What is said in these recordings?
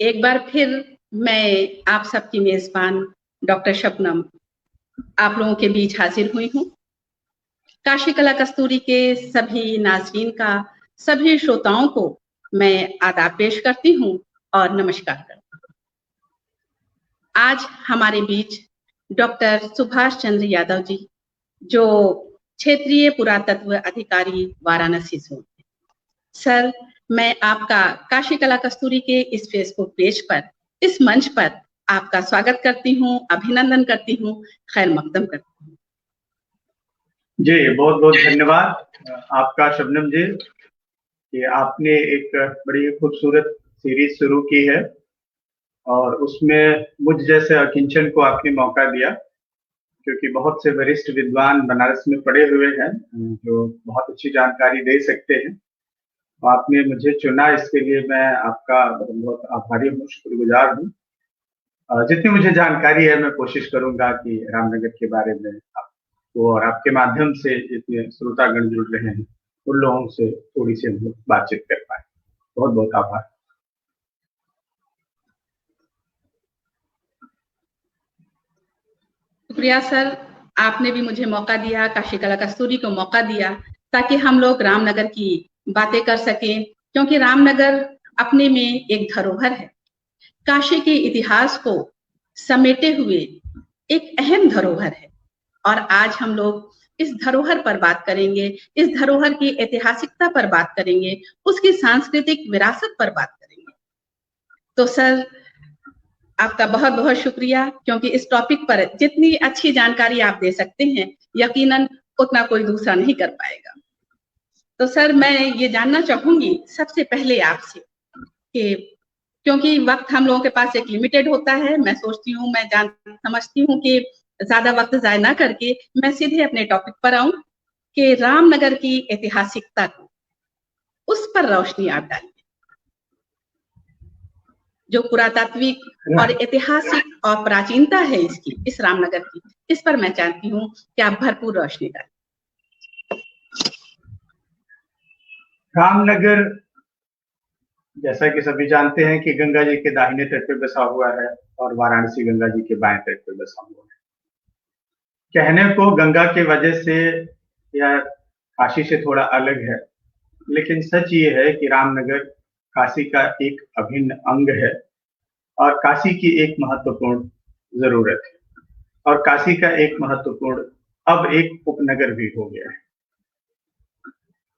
एक बार फिर मैं आप सबकी मेजबान डॉक्टर शबनम आप लोगों के बीच हाजिर हुई हूँ। काशी कला कस्तूरी के सभी नाज़रीन का, सभी श्रोताओं को मैं आदाब पेश करती हूँ और नमस्कार करती हूँ। आज हमारे बीच डॉक्टर सुभाष चंद्र यादव जी, जो क्षेत्रीय पुरातत्व अधिकारी वाराणसी जोन है। सर, मैं आपका काशी कला कस्तूरी के इस फेसबुक पेज पर, इस मंच पर आपका स्वागत करती हूँ, अभिनंदन करती हूँ, खैर मकदम करती हूँ। जी, बहुत बहुत धन्यवाद आपका शबनम जी कि आपने एक बड़ी खूबसूरत सीरीज शुरू की है और उसमें मुझ जैसे अकिंचन को आपने मौका दिया, क्योंकि बहुत से वरिष्ठ विद्वान बनारस में पढ़े हुए हैं जो बहुत अच्छी जानकारी दे सकते हैं। तो आपने मुझे चुना, इसके लिए मैं आपका बहुत आभारी हूँ, शुक्रगुजार हूँ। जितनी मुझे जानकारी है मैं कोशिश करूंगा कि रामनगर के बारे में आपको और आपके माध्यम से जितने श्रोतागण जुड़ रहे हैं उन लोगों से थोड़ी सी हम बातचीत कर पाए। बहुत बहुत आभार। शुक्रिया सर, आपने भी मुझे मौका दिया, काशी कला कस्तूरी को मौका दिया ताकि हम लोग रामनगर की बातें कर सकें, क्योंकि रामनगर अपने में एक धरोहर है। काशी के इतिहास को समेटे हुए एक अहम धरोहर है और आज हम लोग इस धरोहर पर बात करेंगे, इस धरोहर की ऐतिहासिकता पर बात करेंगे, उसकी सांस्कृतिक विरासत पर बात करेंगे। तो सर, आपका बहुत बहुत शुक्रिया, क्योंकि इस टॉपिक पर जितनी अच्छी जानकारी आप दे सकते हैं यकीनन उतना कोई दूसरा नहीं कर पाएगा। तो सर, मैं ये जानना चाहूंगी सबसे पहले आपसे कि क्योंकि वक्त हम लोगों के पास एक लिमिटेड होता है, मैं सोचती हूँ, मैं समझती हूँ कि ज्यादा वक्त जाया ना करके मैं सीधे अपने टॉपिक पर आऊं कि रामनगर की ऐतिहासिकता को, उस पर रोशनी आप डालिए। जो पुरातात्विक और ऐतिहासिक और प्राचीनता है इसकी, इस रामनगर की, इस पर मैं चाहती हूँ कि आप भरपूर रोशनी डालें। रामनगर, जैसा कि सभी जानते हैं कि गंगा जी के दाहिने तट पर बसा हुआ है और वाराणसी गंगा जी के बाएं तट पर बसा हुआ है। कहने को गंगा के वजह से या काशी से थोड़ा अलग है, लेकिन सच ये है कि रामनगर काशी का एक अभिन्न अंग है और काशी की एक महत्वपूर्ण जरूरत है और काशी का एक महत्वपूर्ण अब एक उपनगर भी हो गया है।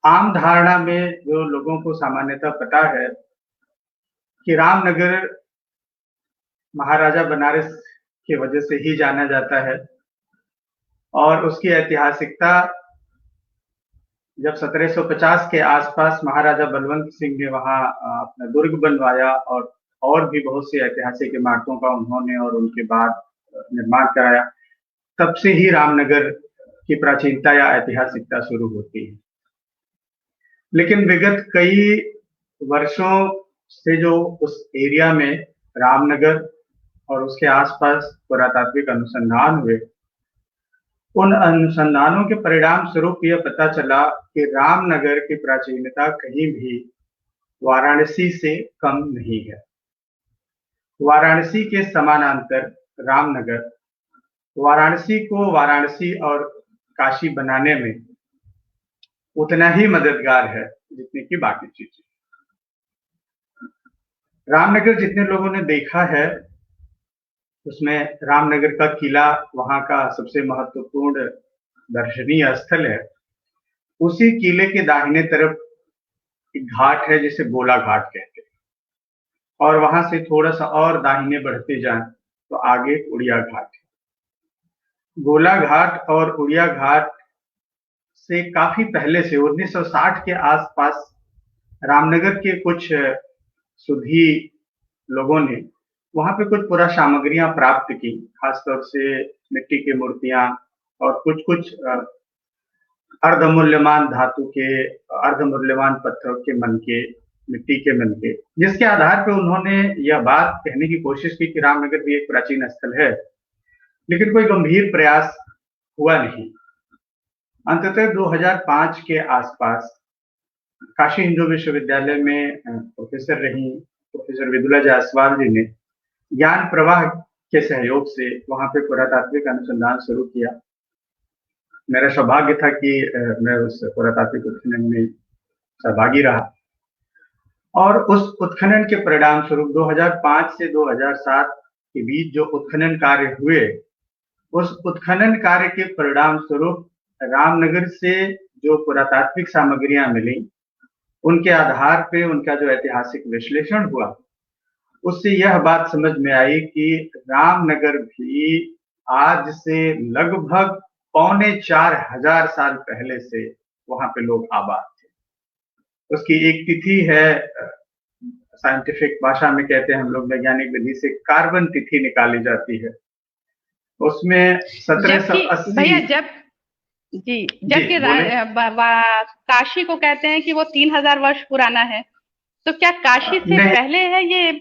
आम धारणा में जो लोगों को सामान्यतः पता है कि रामनगर महाराजा बनारस की वजह से ही जाना जाता है और उसकी ऐतिहासिकता जब 1750 के आसपास महाराजा बलवंत सिंह ने वहां अपना दुर्ग बनवाया और भी बहुत सी ऐतिहासिक इमारतों का उन्होंने और उनके बाद निर्माण कराया, तब से ही रामनगर की प्राचीनता या ऐतिहासिकता शुरू होती है। लेकिन विगत कई वर्षों से जो उस एरिया में रामनगर और उसके आसपास पुरातात्विक अनुसंधान हुए, उन अनुसंधानों के परिणाम स्वरूप यह पता चला कि रामनगर की प्राचीनता कहीं भी वाराणसी से कम नहीं है। वाराणसी के समानांतर रामनगर वाराणसी को वाराणसी और काशी बनाने में उतना ही मददगार है जितनी की बाकी चीजें। रामनगर जितने लोगों ने देखा है उसमें रामनगर का किला वहां का सबसे महत्वपूर्ण दर्शनीय स्थल है। उसी किले के दाहिने तरफ एक घाट है जिसे गोला घाट कहते हैं और वहां से थोड़ा सा और दाहिने बढ़ते जाएं तो आगे उड़िया घाट है। गोला घाट और उड़िया घाट से काफी पहले से 1960 के आसपास रामनगर के कुछ सुधी लोगों ने वहां पे कुछ पुरा सामग्रियां प्राप्त की, खासतौर से मिट्टी की मूर्तियां और कुछ कुछ अर्धमूल्यवान धातु के, अर्धमूल्यवान पत्थर के मनके, मिट्टी के मनके, जिसके आधार पर उन्होंने यह बात कहने की कोशिश की कि रामनगर भी एक प्राचीन स्थल है, लेकिन कोई गंभीर प्रयास हुआ नहीं। अंततः 2005 के आसपास काशी हिंदू विश्वविद्यालय में प्रोफेसर रही प्रोफेसर विदुला जायसवाल जी ने ज्ञान प्रवाह के सहयोग से वहां पे पुरातात्विक अनुसंधान शुरू किया। मेरा सौभाग्य था कि मैं उस पुरातात्विक उत्खनन में सहभागी रहा और उस उत्खनन के परिणाम स्वरूप 2005 से 2007 के बीच जो उत्खनन कार्य हुए, उस उत्खनन कार्य के परिणाम स्वरूप रामनगर से जो पुरातात्विक सामग्रियां मिली, उनके आधार पे उनका जो ऐतिहासिक विश्लेषण हुआ, उससे यह बात समझ में आई कि रामनगर भी आज से लगभग 4,500 साल पहले से वहां पे लोग आबाद थे। उसकी एक तिथि है, साइंटिफिक भाषा में कहते हैं हम लोग, वैज्ञानिक विधि से कार्बन तिथि निकाली जाती है। उसमें 1780। भैया जबकि काशी को कहते हैं कि वो 3,000 वर्ष पुराना है, तो क्या काशी से पहले है ये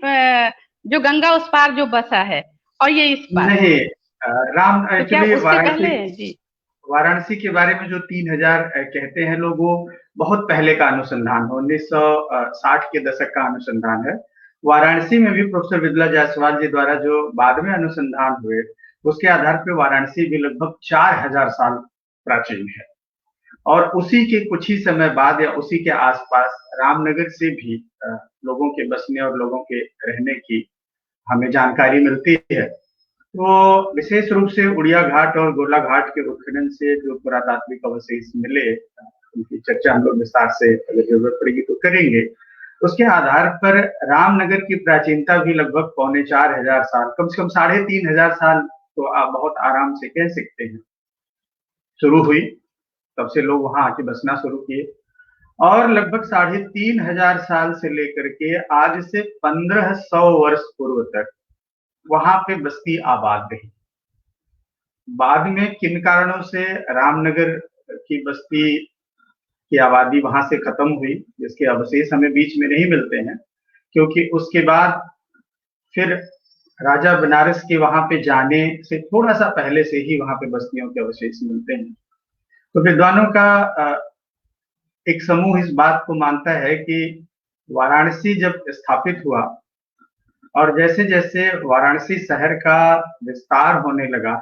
जो गंगा उस पार जो बसा है और ये इस पार? नहीं, राम एक्चुअली वाराणसी के बारे में जो 3,000 कहते हैं लोग, वो बहुत पहले का अनुसंधान है, 1960 के दशक का अनुसंधान है। वाराणसी में भी प्रोफेसर विदुला जायसवाल जी द्वारा जो बाद में अनुसंधान हुए, उसके आधार पर वाराणसी भी लगभग 4,000 साल प्राचीन है। और उसी के कुछ ही समय बाद या उसी के आसपास रामनगर से भी लोगों के बसने और लोगों के रहने की हमें जानकारी मिलती है। तो विशेष रूप से उड़िया घाट और गोला घाट के उत्खनन से जो पुरातात्विक अवशेष मिले, उनकी चर्चा हम लोग विस्तार से अगर जरूरत पड़ेगी तो करेंगे। उसके आधार पर रामनगर की प्राचीनता भी लगभग 4,500 साल, कम से कम 3,500 साल तो आप बहुत आराम से कह सकते हैं शुरू हुई। तब से लोग वहां आके बसना शुरू किए और लगभग 3,500 साल से लेकर के आज से 1,500 वर्ष पूर्व तक वहां पे बस्ती आबाद रही। बाद में किन कारणों से रामनगर की बस्ती की आबादी वहां से खत्म हुई, जिसके अवशेष हमें बीच में नहीं मिलते हैं, क्योंकि उसके बाद फिर राजा बनारस के वहां पे जाने से थोड़ा सा पहले से ही वहां पे बस्तियों के अवशेष मिलते हैं। तो विद्वानों का एक समूह इस बात को मानता है कि वाराणसी जब स्थापित हुआ और जैसे जैसे वाराणसी शहर का विस्तार होने लगा,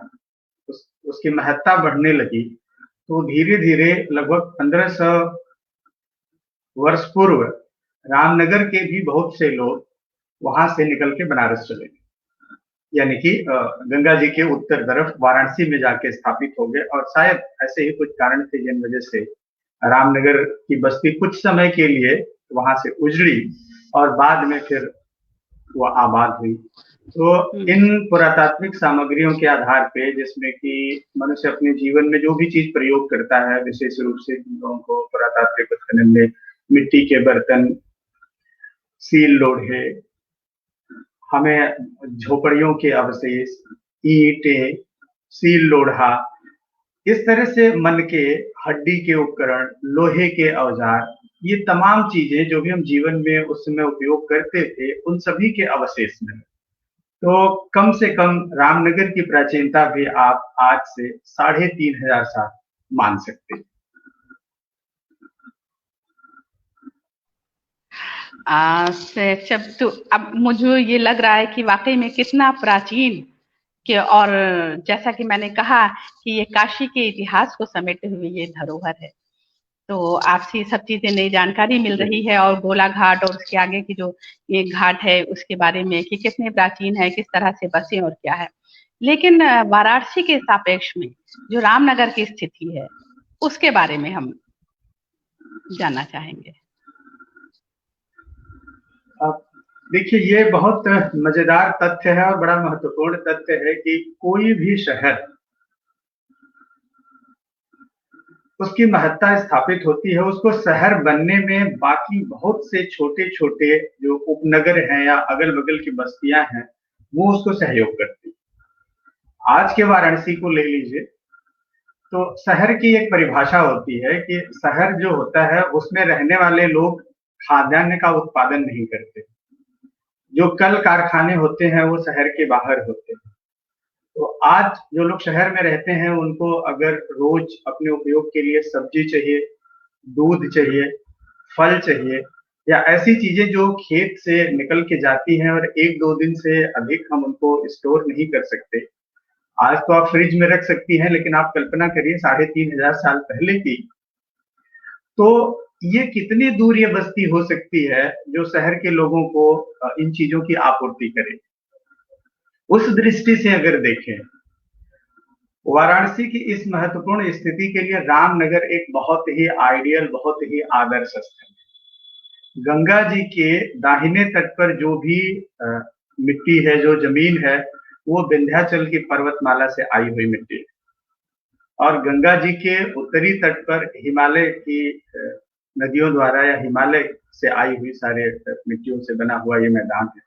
उसकी महत्ता बढ़ने लगी, तो धीरे धीरे लगभग 1,500 वर्ष पूर्व रामनगर के भी बहुत से लोग वहां से निकल के बनारस चले गए, यानी कि गंगा जी के उत्तर तरफ वाराणसी में जाके स्थापित हो गए। और शायद ऐसे ही कुछ कारण थे जिन वजह से रामनगर की बस्ती कुछ समय के लिए वहां से उजड़ी और बाद में फिर वो आबाद हुई। तो इन पुरातात्विक सामग्रियों के आधार पे, जिसमें कि मनुष्य अपने जीवन में जो भी चीज प्रयोग करता है, विशेष रूप से लोगों को पुरातात्विक उत्खनन में मिट्टी के बर्तन, सील लोढ़े, हमें झोपड़ियों के अवशेष, ईंटें, सील लोढ़ा, इस तरह से मन के हड्डी के उपकरण, लोहे के औजार, ये तमाम चीजें जो भी हम जीवन में उस समय उपयोग करते थे, उन सभी के अवशेष मिले। तो कम से कम रामनगर की प्राचीनता भी आप आज से 3,500 साल मान सकते हैं। तो अब मुझे ये लग रहा है कि वाकई में कितना प्राचीन कि, और जैसा कि मैंने कहा कि ये काशी के इतिहास को समेटे हुए ये धरोहर है। तो आपसे सब चीजें नई जानकारी मिल रही है और गोला घाट और उसके आगे की जो ये घाट है उसके बारे में कि कितने प्राचीन है, किस तरह से बसे और क्या है। लेकिन वाराणसी के सापेक्ष में जो रामनगर की स्थिति है उसके बारे में हम जानना चाहेंगे। देखिए, ये बहुत मजेदार तथ्य है और बड़ा महत्वपूर्ण तथ्य है कि कोई भी शहर, उसकी महत्ता स्थापित होती है, उसको शहर बनने में बाकी बहुत से छोटे छोटे जो उपनगर हैं या अगल बगल की बस्तियां हैं, वो उसको सहयोग करती है। आज के वाराणसी को ले लीजिए, तो शहर की एक परिभाषा होती है कि शहर जो होता है उसमें रहने वाले लोग खाद्यान्न का उत्पादन नहीं करते। जो कल कारखाने होते हैं वो शहर के बाहर होते हैं। तो आज जो लोग शहर में रहते हैं उनको अगर रोज अपने उपयोग के लिए सब्जी चाहिए, दूध चाहिए, फल चाहिए, या ऐसी चीजें जो खेत से निकल के जाती हैं और 1-2 दिन से अधिक हम उनको स्टोर नहीं कर सकते। आज तो आप फ्रिज में रख सकती हैं, लेकिन आप कल्पना करिए 3500 साल पहले की, तो ये कितनी दूर ये बस्ती हो सकती है जो शहर के लोगों को इन चीजों की आपूर्ति करे। उस दृष्टि से अगर देखें, वाराणसी की इस महत्वपूर्ण स्थिति के लिए रामनगर एक बहुत ही आइडियल, बहुत ही आदर्श स्थल है। गंगा जी के दाहिने तट पर जो भी मिट्टी है, जो जमीन है, वो विंध्याचल की पर्वतमाला से आई हुई मिट्टी है, और गंगा जी के उत्तरी तट पर हिमालय की नदियों द्वारा या हिमालय से आई हुई सारे मिट्टियों से बना हुआ ये मैदान है।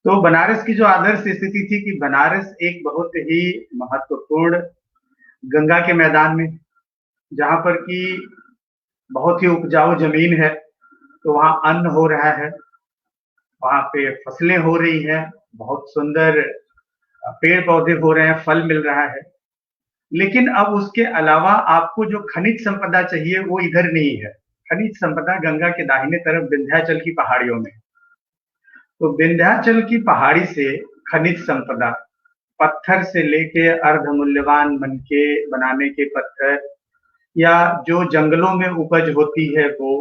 तो बनारस की जो आदर्श स्थिति थी कि बनारस एक बहुत ही महत्वपूर्ण गंगा के मैदान में, जहां पर कि बहुत ही उपजाऊ जमीन है, तो वहां अन्न हो रहा है, वहां पे फसलें हो रही हैं, बहुत सुंदर पेड़ पौधे हो रहे हैं, फल मिल रहा है। लेकिन अब उसके अलावा आपको जो खनिज संपदा चाहिए वो इधर नहीं है। खनिज संपदा गंगा के दाहिने तरफ विंध्याचल की पहाड़ियों में। तो विंध्याचल की पहाड़ी से खनिज संपदा, पत्थर से लेके अर्धमूल्यवान मनके बनाने के पत्थर, या जो जंगलों में उपज होती है वो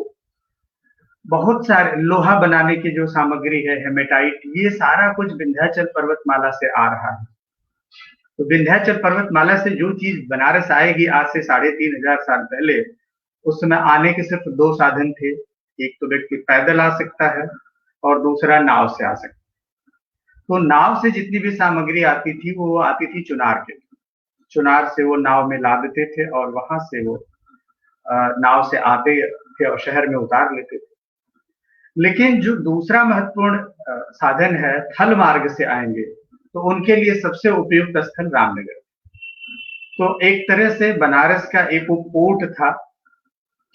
बहुत सारे लोहा बनाने की जो सामग्री है, हेमेटाइट, ये सारा कुछ विंध्याचल पर्वतमाला से आ रहा है। तो विंध्याचल पर्वतमाला से जो चीज बनारस आएगी आज से 3500 साल पहले, उस समय आने के सिर्फ 2 साधन थे। एक तो व्यक्ति पैदल आ सकता है और दूसरा नाव से आ सकता है। तो नाव से जितनी भी सामग्री आती थी वो आती थी चुनार के, चुनार से वो नाव में लादते थे और वहां से वो नाव से आते थे और शहर में उतार लेते थे। लेकिन जो दूसरा महत्वपूर्ण साधन है, थल मार्ग से आएंगे, तो उनके लिए सबसे उपयुक्त स्थल रामनगर। तो एक तरह से बनारस का एक पोर्ट था,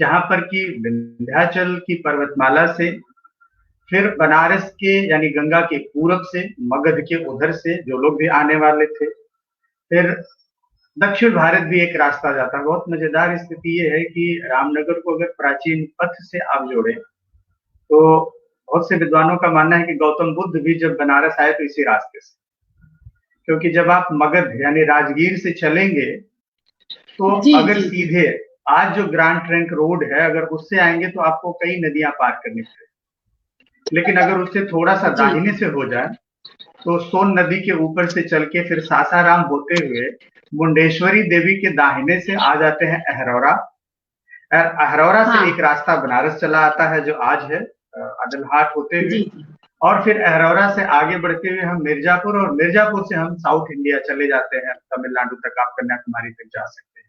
जहां पर कि विंध्याचल की पर्वतमाला से, फिर बनारस के यानी गंगा के पूरब से, मगध के उधर से जो लोग भी आने वाले थे, फिर दक्षिण भारत भी एक रास्ता जाता है। बहुत मजेदार स्थिति ये है कि रामनगर को अगर प्राचीन पथ से आप जोड़े, तो बहुत से विद्वानों का मानना है कि गौतम बुद्ध भी जब बनारस आए तो इसी रास्ते से, क्योंकि जब आप मगध यानी राजगीर से चलेंगे तो अगर सीधे आज जो ग्रैंड ट्रंक रोड है अगर उससे आएंगे तो आपको कई नदियां पार करनी पड़ेगी। लेकिन अगर उससे थोड़ा सा दाहिने से हो जाए तो सोन नदी के ऊपर से चल के फिर सासाराम होते हुए मुंडेश्वरी देवी के दाहिने से आ जाते हैं अहरौरा। अहरौरा से एक रास्ता बनारस चला आता है जो आज है अदलहाट होते हुए, और फिर अहरौरा से आगे बढ़ते हुए हम मिर्जापुर, और मिर्जापुर से हम साउथ इंडिया चले जाते हैं, तमिलनाडु तक, आप कन्याकुमारी तक जा सकते हैं।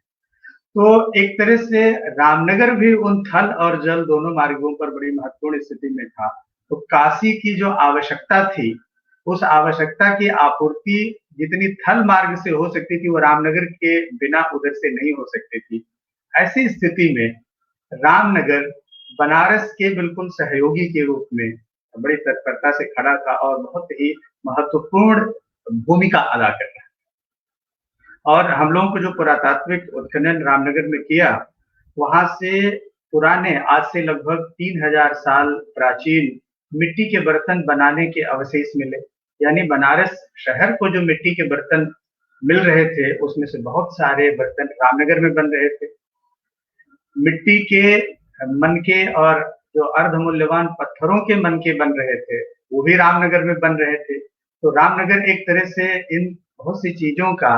तो एक तरह से रामनगर भी उन थल और जल दोनों मार्गों पर बड़ी महत्वपूर्ण स्थिति में था। तो काशी की जो आवश्यकता थी, उस आवश्यकता की आपूर्ति जितनी थल मार्ग से हो सकती थी वो रामनगर के बिना उधर से नहीं हो सकती थी। ऐसी स्थिति में रामनगर बनारस के बिल्कुल सहयोगी के रूप में बड़ी तत्परता से खड़ा था और बहुत ही महत्वपूर्ण भूमिका अदा कर रहा है। और हम लोगों को जो पुरातात्विक उत्खनन रामनगर में किया, वहां से पुराने आज से लगभग 3000 साल प्राचीन मिट्टी के बर्तन बनाने के अवशेष मिले। यानी बनारस शहर को जो मिट्टी के बर्तन मिल रहे थे उसमें से बहुत सारे बर्तन रामनगर में बन रहे थे। मिट्टी के मनके और जो अर्धमूल्यवान पत्थरों के मनके बन रहे थे वो भी रामनगर में बन रहे थे। तो रामनगर एक तरह से इन बहुत सी चीजों का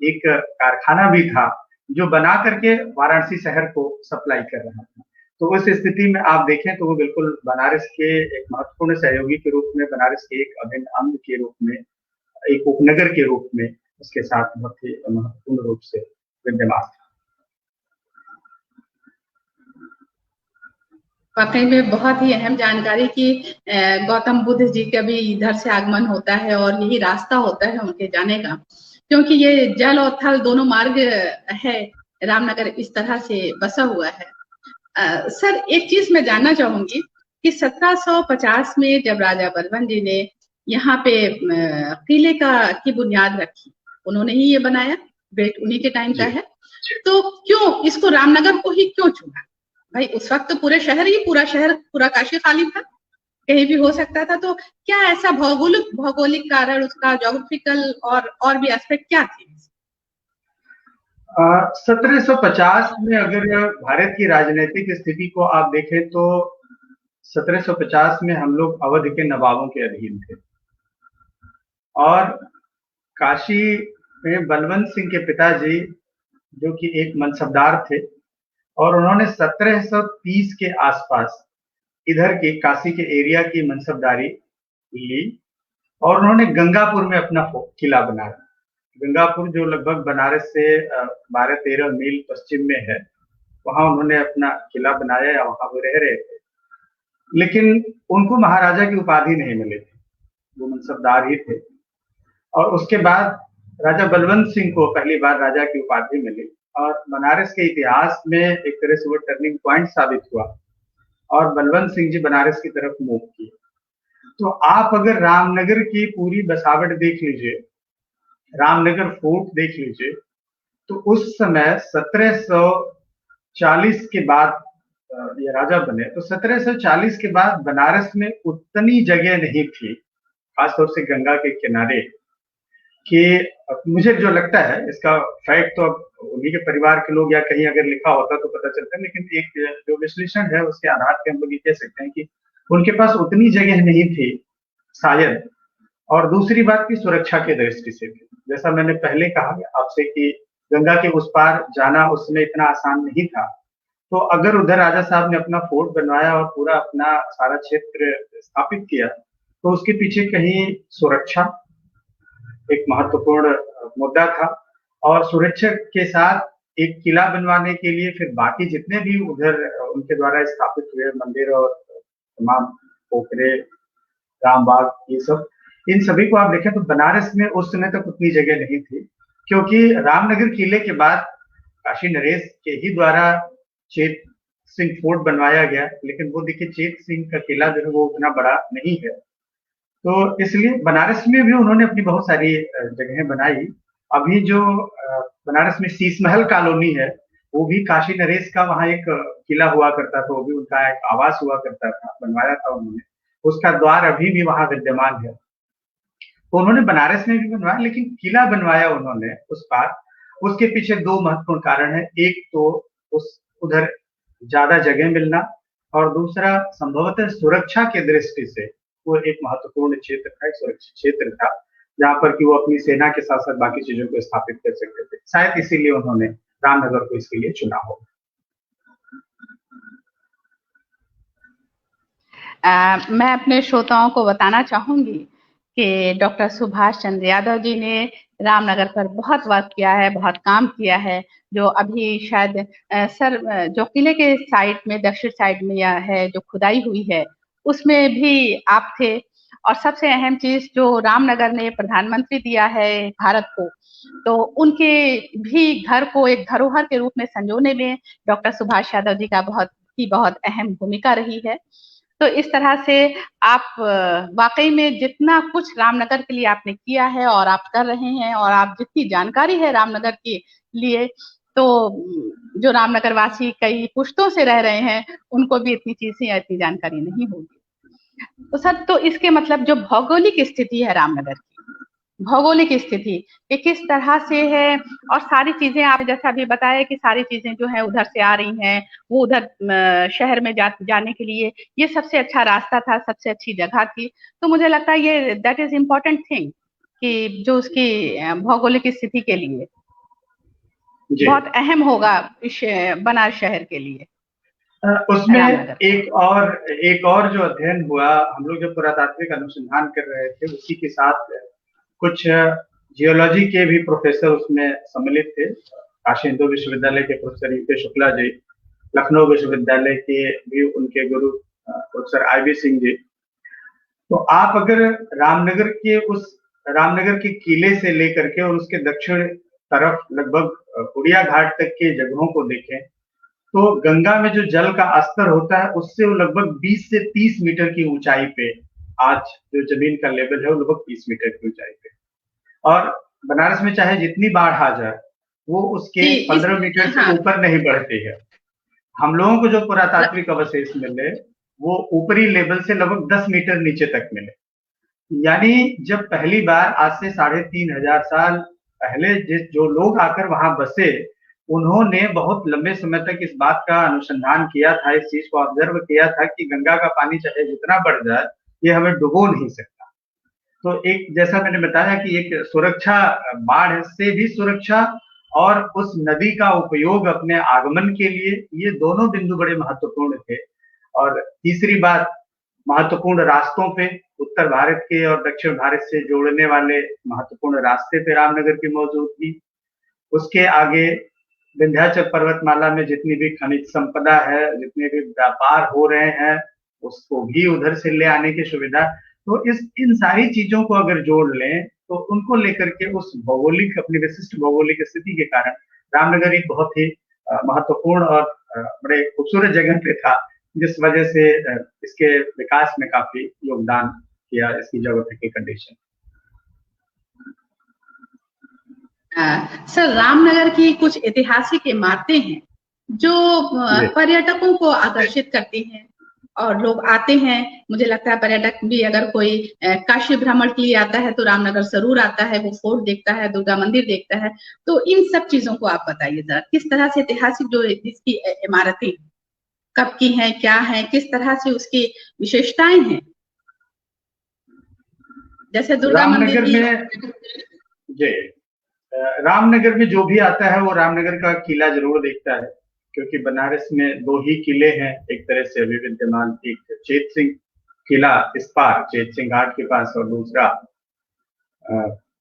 एक कारखाना भी था जो बना करके वाराणसी शहर को सप्लाई कर रहा था। तो उस स्थिति में आप देखें तो वो बिल्कुल बनारस के एक महत्वपूर्ण सहयोगी के रूप में, बनारस के एक अभिन्न अंग के रूप में, एक उपनगर के रूप में उसके साथ बहुत ही महत्वपूर्ण रूप से विद्यमान था। वाकई में बहुत ही अहम जानकारी कि गौतम बुद्ध जी का भी इधर से आगमन होता है और यही रास्ता होता है उनके जाने का, क्योंकि ये जल और थल दोनों मार्ग है। रामनगर इस तरह से बसा हुआ है। सर, एक चीज मैं जानना चाहूंगी कि 1750 में जब राजा बलबन जी ने यहाँ पे किले की बुनियाद रखी, उन्होंने ही ये बनाया, बेट उन्हीं के टाइम का है, तो क्यों इसको रामनगर को ही क्यों चुना? भाई उस वक्त तो पूरा शहर पूरा काशी खाली था, कहीं भी हो सकता था। तो क्या ऐसा भौगोलिक कारण, उसका ज्योग्राफिकल और भी एस्पेक्ट क्या थे? 1750 में अगर भारत की राजनीतिक स्थिति को आप देखें तो 1750 में हम लोग अवध के नवाबों के अधीन थे और काशी में बलवंत सिंह के पिताजी जो कि एक मनसबदार थे और उन्होंने 1730 के आसपास इधर के काशी के एरिया की मनसबदारी ली और उन्होंने गंगापुर में अपना किला बनाया। गंगापुर जो लगभग बनारस से 12-13 मील पश्चिम में है, वहां उन्होंने अपना किला बनाया या वहां वो रह रहे थे। लेकिन उनको महाराजा की उपाधि नहीं मिली थी, वो मनसबदार ही थे। और उसके बाद राजा बलवंत सिंह को पहली बार राजा की उपाधि मिली और बनारस के इतिहास में एक तरह से वो टर्निंग पॉइंट साबित हुआ और बलवंत सिंह जी बनारस की तरफ मूव किए। तो आप अगर रामनगर की पूरी बसावट देख लीजिए, रामनगर फोर्ट देख लीजिए, तो उस समय 1740 के बाद ये राजा बने, तो 1740 के बाद बनारस में उतनी जगह नहीं थी, खासतौर से गंगा के किनारे, कि मुझे जो लगता है इसका फैक्ट तो अब उन्हीं के परिवार के लोग या कहीं अगर लिखा होता तो पता चलता है, लेकिन एक जो विश्लेषण है उसके आधार पर हम लोग ये कह सकते हैं कि उनके पास उतनी जगह नहीं थी शायद। और दूसरी बात की सुरक्षा की दृष्टि से भी, जैसा मैंने पहले कहा आपसे कि गंगा के उस पार जाना उस समय इतना आसान नहीं था। तो अगर उधर राजा साहब ने अपना फोर्ट बनवाया और पूरा अपना सारा क्षेत्र स्थापित किया, तो उसके पीछे कहीं सुरक्षा एक महत्वपूर्ण मुद्दा था और सुरक्षा के साथ एक किला बनवाने के लिए फिर बाकी जितने भी उधर उनके द्वारा स्थापित हुए मंदिर और तमाम पोखरे, रामबाग, ये सब, इन सभी को आप देखें तो बनारस में उस समय तक उतनी जगह नहीं थी, क्योंकि रामनगर किले के बाद काशी नरेश के ही द्वारा चेत सिंह फोर्ट बनवाया गया, लेकिन वो देखिए चेत सिंह का किला जो है वो उतना बड़ा नहीं है। तो इसलिए बनारस में भी उन्होंने अपनी बहुत सारी जगहें बनाई। अभी जो बनारस में शीश महल कॉलोनी है, वो भी काशी नरेश का वहाँ एक किला हुआ करता था, वो भी उनका एक आवास हुआ करता था, बनवाया था उन्होंने। उसका द्वार अभी भी वहां विद्यमान है। तो उन्होंने बनारस में भी बनवाया, लेकिन किला बनवाया उन्होंने उस पार। उसके पीछे दो महत्वपूर्ण कारण है, एक तो उस उधर ज्यादा जगह मिलना और दूसरा संभवतः सुरक्षा की दृष्टि से वो एक महत्वपूर्ण क्षेत्र था, एक सुरक्षित क्षेत्र था, जहां पर कि वो अपनी सेना के साथ साथ बाकी चीजों को स्थापित कर सकते थे। शायद इसीलिए उन्होंने रामनगर को इसके लिए चुना हो। मैं अपने श्रोताओं को बताना चाहूंगी कि डॉक्टर सुभाष चंद्र यादव जी ने रामनगर पर बहुत वर्क किया है, बहुत काम किया है। जो अभी शायद जो किले के साइड में, दक्षिण साइड में यह है जो खुदाई हुई है, उसमें भी आप थे। और सबसे अहम चीज जो रामनगर ने प्रधानमंत्री दिया है भारत को, तो उनके भी घर को एक धरोहर के रूप में संजोने में डॉक्टर सुभाष यादव जी का बहुत अहम भूमिका रही है। तो इस तरह से आप वाकई में जितना कुछ रामनगर के लिए आपने किया है और आप कर रहे हैं, और आप जितनी जानकारी है रामनगर के लिए, तो जो रामनगर वासी कई पुश्तों से रह रहे हैं उनको भी इतनी चीजें, इतनी जानकारी नहीं होगी। तो सर, तो इसके मतलब जो भौगोलिक स्थिति है रामनगर की, भौगोलिक स्थिति ये किस तरह से है, और सारी चीजें आप जैसा अभी बताया कि सारी चीजें जो है उधर से आ रही हैं, वो उधर शहर में जाने के लिए ये सबसे अच्छा रास्ता था, सबसे अच्छी जगह थी। तो मुझे लगता है ये दैट इज इम्पोर्टेंट थिंग कि जो उसकी भौगोलिक स्थिति के लिए बहुत अहम होगा इस बनारस शहर के लिए। उसमें एक और जो अध्ययन हुआ, हम लोग जब पुरातात्विक अनुसंधान कर रहे थे उसी के साथ कुछ जियोलॉजी के भी प्रोफेसर उसमें सम्मिलित थे। काशी हिंदू विश्वविद्यालय के प्रोफेसर यूके शुक्ला जी, लखनऊ विश्वविद्यालय के भी उनके गुरु प्रोफेसर आईबी सिंह जी। तो आप अगर रामनगर के किले से लेकर के और उसके दक्षिण तरफ लगभग उड़िया घाट तक के जगहों को देखें, तो गंगा में जो जल का स्तर होता है उससे वो लगभग 20 से 30 मीटर की ऊंचाई पे, आज जो जमीन का लेवल है वो लगभग 30 मीटर की ऊंचाई पे। और बनारस में चाहे जितनी बाढ़ आ जाए वो उसके 15 मीटर से ऊपर नहीं बढ़ती है। हम लोगों को जो पुरातात्विक अवशेष मिले वो ऊपरी लेवल से लगभग 10 मीटर नीचे तक मिले। यानी जब पहली बार आज से 3,500 साल पहले जो लोग आकर वहां बसे, उन्होंने बहुत लंबे समय तक इस बात का अनुसंधान किया था, इस चीज को ऑब्जर्व किया था कि गंगा का पानी चाहे जितना बढ़ जाए ये हमें डुबो नहीं सकता। तो एक जैसा मैंने बताया कि एक सुरक्षा, बाढ़ से भी सुरक्षा और उस नदी का उपयोग अपने आगमन के लिए, ये दोनों बिंदु बड़े महत्वपूर्ण थे। और तीसरी बात, महत्वपूर्ण रास्तों पे, उत्तर भारत के और दक्षिण भारत से जोड़ने वाले महत्वपूर्ण रास्ते पे रामनगर की मौजूदगी। उसके आगे विंध्याचल पर्वतमाला में जितनी भी खनिज संपदा है, जितने भी व्यापार हो रहे हैं, उसको भी उधर से ले आने की सुविधा। तो इन सारी चीजों को अगर जोड़ लें तो उनको लेकर के उस भौगोलिक, अपनी विशिष्ट भौगोलिक स्थिति के कारण रामनगर एक बहुत ही महत्वपूर्ण और बड़े खूबसूरत जगह पे था, जिस वजह से इसके विकास में काफी योगदान किया इसकी ज्योग्राफिकल कंडीशन। सर, रामनगर की कुछ ऐतिहासिक इमारतें हैं जो पर्यटकों को आकर्षित करती हैं और लोग आते हैं। मुझे लगता है पर्यटक भी अगर कोई काशी भ्रमण के लिए आता है तो रामनगर जरूर आता है, वो फोर्ट देखता है, दुर्गा मंदिर देखता है। तो इन सब चीजों को आप बताइए जरा, किस तरह से ऐतिहासिक जो इसकी इमारतें कब की हैं, क्या हैं, किस तरह से उसकी विशेषताएं हैं। जैसे दुर्गा मंदिर में जी, रामनगर में जो भी आता है वो रामनगर का किला जरूर देखता है, क्योंकि बनारस में 2 ही किले हैं एक तरह से अभी विद्यमान, एक चेत सिंह किला इस पार चेत सिंह घाट के पास और दूसरा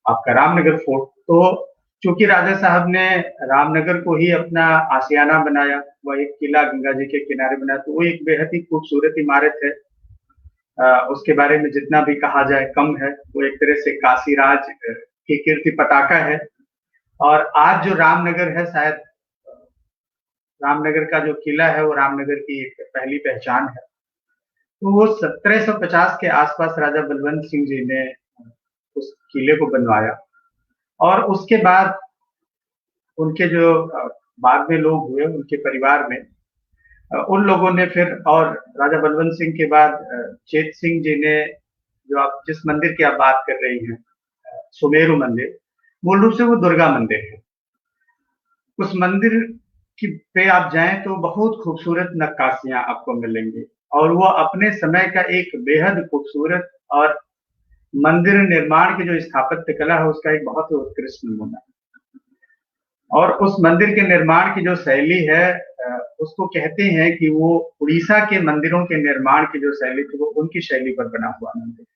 आपका रामनगर फोर्ट। तो चूंकि राजा साहब ने रामनगर को ही अपना आशियाना बनाया, वह एक किला गंगा जी के किनारे बनाया, तो वो एक बेहद ही खूबसूरत इमारत है। उसके बारे में जितना भी कहा जाए कम है। वो एक तरह से काशीराज की कीर्ति पताका है। और आज जो रामनगर है, शायद रामनगर का जो किला है वो रामनगर की एक पहली पहचान है। तो वो 1750 के आसपास राजा बलवंत सिंह जी ने उस किले को बनवाया, और उसके बाद उनके जो बाद में लोग हुए उनके परिवार में, उन लोगों ने फिर, और राजा बलवंत सिंह के बाद चेत सिंह जी ने, जो आप जिस मंदिर की आप बात कर रही हैं सुमेरु मंदिर, मूल रूप से वो दुर्गा मंदिर है। उस मंदिर की पे आप जाएं तो बहुत खूबसूरत नक्काशियां आपको मिलेंगी, और वो अपने समय का एक बेहद खूबसूरत और मंदिर निर्माण की जो स्थापत्य कला है उसका एक बहुत ही उत्कृष्ट नमूना है। और उस मंदिर के निर्माण की जो शैली है उसको कहते हैं कि वो उड़ीसा के मंदिरों के निर्माण की जो शैली थी वो उनकी शैली पर बना हुआ मंदिर।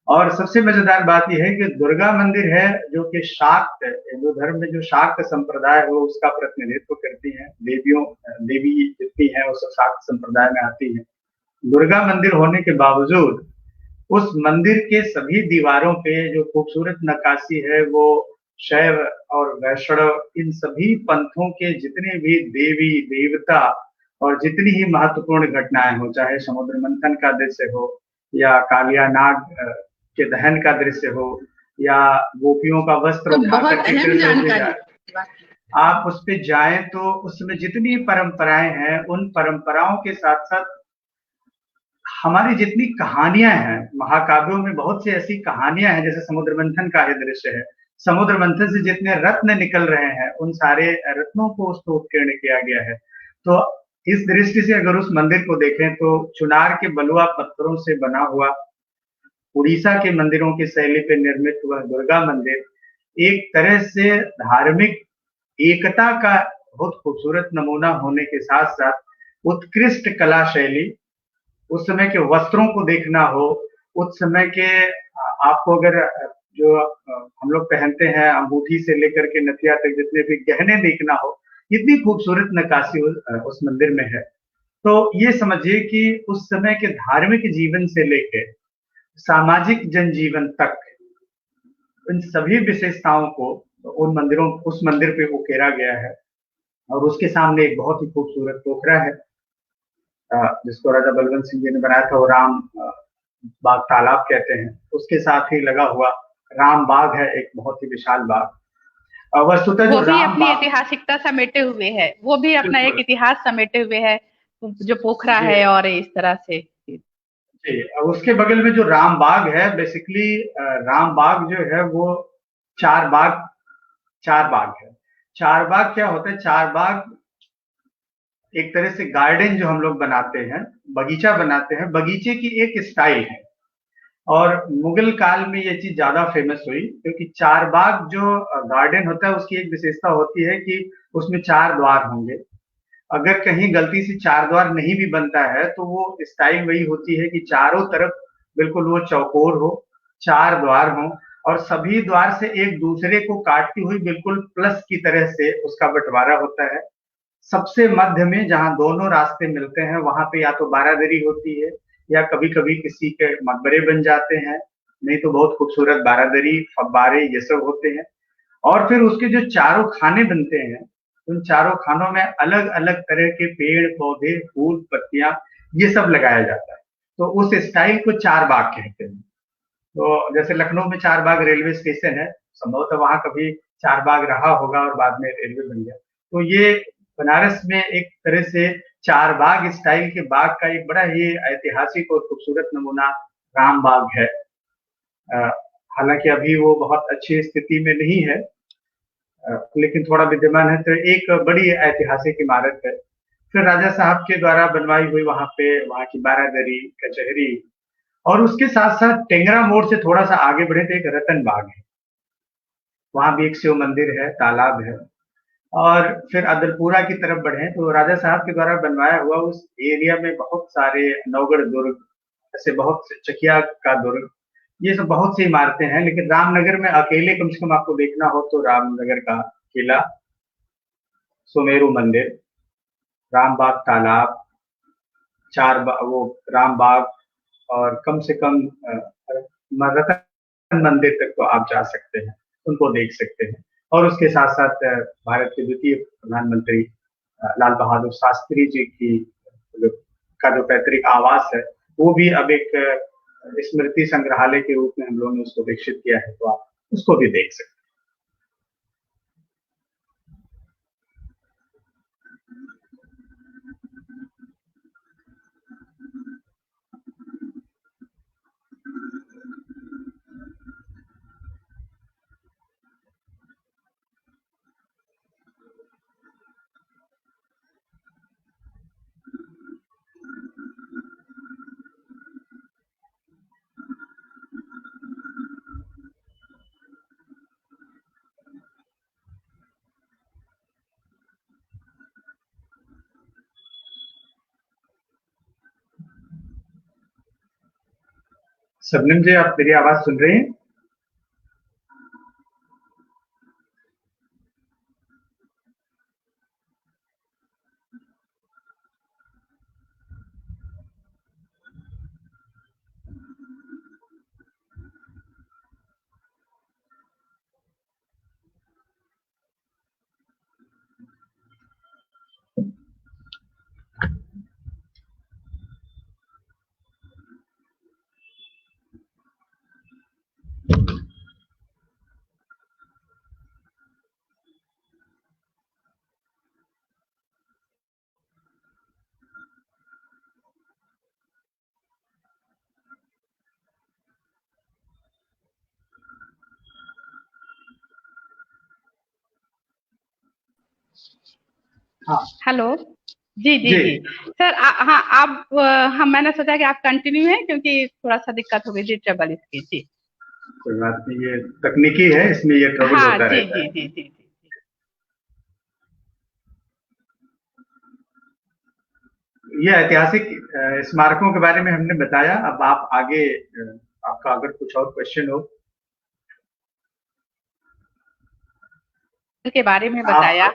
और सबसे मजेदार बात यह है कि दुर्गा मंदिर है जो कि शाक्त हिंदू धर्म में जो शाक्त संप्रदाय है वो उसका प्रतिनिधित्व करती है। देवी जितनी है वो सब शाक्त संप्रदाय में आती है। दुर्गा मंदिर होने के बावजूद उस मंदिर के सभी दीवारों पे जो खूबसूरत नक्काशी है वो शैव और वैष्णव इन सभी पंथों के जितने भी देवी देवता और जितनी ही महत्वपूर्ण घटनाएं हो, चाहे समुद्र मंथन का दृश्य हो या कालिया नाग के दहन का दृश्य हो या गोपियों का वस्त्र उठा करके आप उस पे जाएं तो उसमें जितनी परंपराएं हैं उन परंपराओं के साथ साथ हमारी जितनी कहानियां हैं, महाकाव्यों में बहुत सी ऐसी कहानियां हैं, जैसे समुद्र मंथन का ही दृश्य है, समुद्र मंथन से जितने रत्न निकल रहे हैं उन सारे रत्नों को उसको उत्कीर्ण किया गया है। तो इस दृष्टि से अगर उस मंदिर को देखें तो चुनार के बलुआ पत्थरों से बना हुआ उड़ीसा के मंदिरों की शैली पर निर्मित हुआ दुर्गा मंदिर एक तरह से धार्मिक एकता का बहुत खूबसूरत नमूना होने के साथ साथ उत्कृष्ट कला शैली, उस समय के वस्त्रों को देखना हो, उस समय के आपको अगर जो हम लोग पहनते हैं अंगूठी से लेकर के नथिया तक जितने भी गहने देखना हो, इतनी खूबसूरत नक्काशी उस मंदिर में है। तो ये समझिए कि उस समय के धार्मिक जीवन से लेकर सामाजिक जनजीवन तक इन सभी विशेषताओं को उस मंदिर पे उकेरा गया है। और उसके सामने एक बहुत ही खूबसूरत पोखरा है जिसको राजा बलवंत सिंह जी ने बनाया था, वो राम बाग तालाब कहते हैं। उसके साथ ही लगा हुआ राम बाग है, एक बहुत ही विशाल बाग। वस्तुतः वो जो भी राम अपनी बाग, ऐतिहासिकता समेटे हुए है, वो भी अपना एक बिल्कुल इतिहास समेटे हुए है, जो पोखरा जी है और इस तरह से। जी। उसके बगल में जो राम बाग है, बेसिकली राम बाग जो है वो चार बाग, चार बाग है। चार बाग क्या होता है? चार बाग एक तरह से गार्डन जो हम लोग बनाते हैं, बगीचा बनाते हैं, बगीचे की एक स्टाइल है। और मुगल काल में ये चीज ज्यादा फेमस हुई, क्योंकि चार बाग जो गार्डन होता है उसकी एक विशेषता होती है कि उसमें चार द्वार होंगे। अगर कहीं गलती से चार द्वार नहीं भी बनता है तो वो स्टाइल वही होती है कि चारों तरफ बिल्कुल वो चौकोर हो, चार द्वार हो, और सभी द्वार से एक दूसरे को काटती हुई बिल्कुल प्लस की तरह से उसका बंटवारा होता है। सबसे मध्य में जहां दोनों रास्ते मिलते हैं वहां पे या तो बारादरी होती है, या कभी कभी किसी के मकबरे बन जाते हैं, नहीं तो बहुत खूबसूरत बारादरी, फव्वारे, ये सब होते हैं। और फिर उसके जो चारों खाने बनते हैं, उन चारों खानों में अलग अलग तरह के पेड़ पौधे, फूल, पत्तियां, ये सब लगाया जाता है। तो उस स्टाइल को चार बाग कहते हैं। तो जैसे लखनऊ में चार बाग रेलवे स्टेशन है, संभवतः वहां कभी चार बाग रहा होगा और बाद में रेलवे बन गया। तो ये बनारस में एक तरह से चार बाग स्टाइल के बाग का एक बड़ा ही ऐतिहासिक और खूबसूरत नमूना राम बाग है। हालांकि अभी वो बहुत अच्छी स्थिति में नहीं है, लेकिन थोड़ा विद्यमान है। तो एक बड़ी ऐतिहासिक इमारत है। फिर राजा साहब के द्वारा बनवाई हुई वहां पे वहां की बारादरी, कचहरी, और उसके साथ साथ टेंगरा मोड़ से थोड़ा सा आगे बढ़े तो एक रतन बाग है, वहां भी एक शिव मंदिर है, तालाब है। और फिर अदलपुरा की तरफ बढ़े तो राजा साहब के द्वारा बनवाया हुआ उस एरिया में बहुत सारे नौगढ़ दुर्ग, ऐसे बहुत से, चकिया का दुर्ग, ये सब बहुत सी इमारतें हैं। लेकिन रामनगर में अकेले कम से कम आपको देखना हो तो रामनगर का किला, सुमेरु मंदिर, रामबाग तालाब, वो रामबाग, और कम से कम रतन मंदिर तक तो आप जा सकते हैं, उनको देख सकते हैं। और उसके साथ साथ भारत के द्वितीय प्रधानमंत्री लाल बहादुर शास्त्री जी की का जो पैतृक आवास है, वो भी अब एक स्मृति संग्रहालय के रूप में हम लोगों ने उसको विकसित किया है, तो आप उसको भी देख सकते हैं। सबनम जी, आप मेरी आवाज सुन रहे हैं? हाँ हेलो। जी जी जी। जी। सर हाँ आप हम मैंने सोचा कि आप कंटिन्यू है, क्योंकि थोड़ा सा दिक्कत हो गई थी ट्रबल इसकी। जी कोई बात नहीं, ये तकनीकी है, इसमें ये ट्रबल हाँ होता जी रहता जी है। जी जी जी। ये ऐतिहासिक स्मारकों के बारे में हमने बताया। अब आप आगे आपका अगर कुछ और क्वेश्चन हो के बारे में आप। बताया।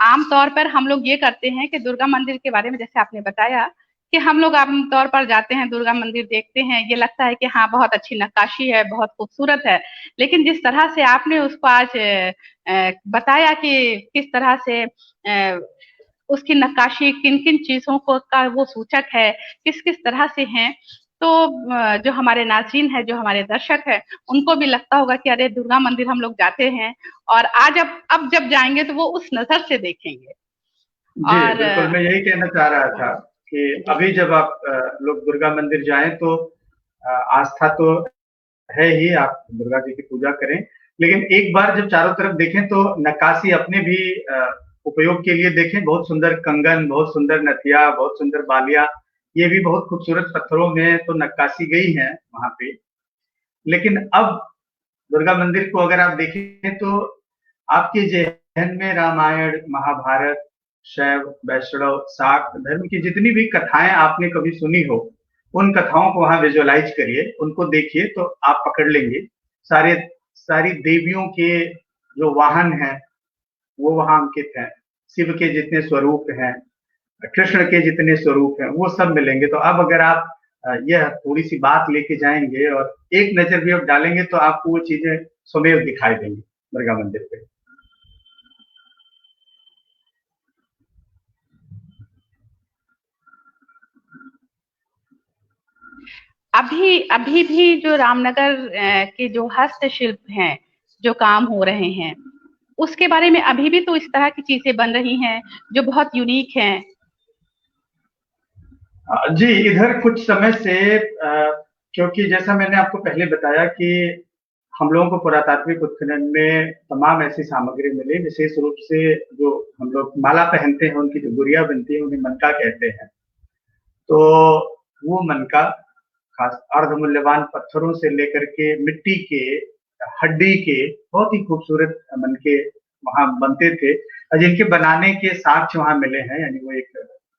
आमतौर पर हम लोग ये करते हैं कि दुर्गा मंदिर के बारे में जैसे आपने बताया कि हम लोग आमतौर पर जाते हैं दुर्गा मंदिर देखते हैं, ये लगता है कि हाँ बहुत अच्छी नक्काशी है, बहुत खूबसूरत है। लेकिन जिस तरह से आपने उसको आज बताया कि किस तरह से उसकी नक्काशी किन किन चीजों को का वो सूचक है, किस किस तरह से है, तो जो हमारे नाज़रीन है, जो हमारे दर्शक है, उनको भी लगता होगा कि अरे दुर्गा मंदिर हम लोग जाते हैं और आज अब जब जाएंगे तो वो उस नजर से देखेंगे। जी और बिल्कुल, मैं यही कहना चाह रहा था कि जी अभी जब आप लोग दुर्गा मंदिर जाएं तो आस्था तो है ही, आप दुर्गा जी की पूजा करें, लेकिन एक बार जब चारों तरफ देखें तो नक्काशी अपने भी उपयोग के लिए देखें। बहुत सुंदर कंगन, बहुत सुंदर नथिया, बहुत सुंदर बालियां, ये भी बहुत खूबसूरत पत्थरों में तो नक्काशी गई है वहां पे। लेकिन अब दुर्गा मंदिर को अगर आप देखें तो आपके जहन में रामायण, महाभारत, शैव, वैष्णव, शाक्त धर्म की जितनी भी कथाएं आपने कभी सुनी हो, उन कथाओं को वहां विजुअलाइज करिए, उनको देखिए तो आप पकड़ लेंगे। सारे सारी देवियों के जो वाहन हैं वो वहां अंकित हैं, शिव के जितने स्वरूप हैं, कृष्ण के जितने स्वरूप हैं, वो सब मिलेंगे। तो अब अगर आप यह थोड़ी सी बात लेके जाएंगे और एक नजर भी अब डालेंगे तो आपको वो चीजें स्वमेव दिखाई देंगी दुर्गा मंदिर पे। अभी अभी भी जो रामनगर के जो हस्तशिल्प हैं, जो काम हो रहे हैं, उसके बारे में अभी भी तो इस तरह की चीजें बन रही हैं जो बहुत यूनिक हैं। जी, इधर कुछ समय से क्योंकि जैसा मैंने आपको पहले बताया कि हम लोगों को पुरातात्विक उत्खनन में तमाम ऐसी सामग्री मिली, विशेष रूप से जो हम लोग माला पहनते हैं, उनकी जो गुड़िया बनती है, उन्हें मनका कहते हैं। तो वो मनका खास अर्धमूल्यवान पत्थरों से लेकर के मिट्टी के, हड्डी के बहुत ही खूबसूरत मनके वहां बनते थे, और जिनके बनाने के साक्ष्य वहां मिले हैं, यानी वो एक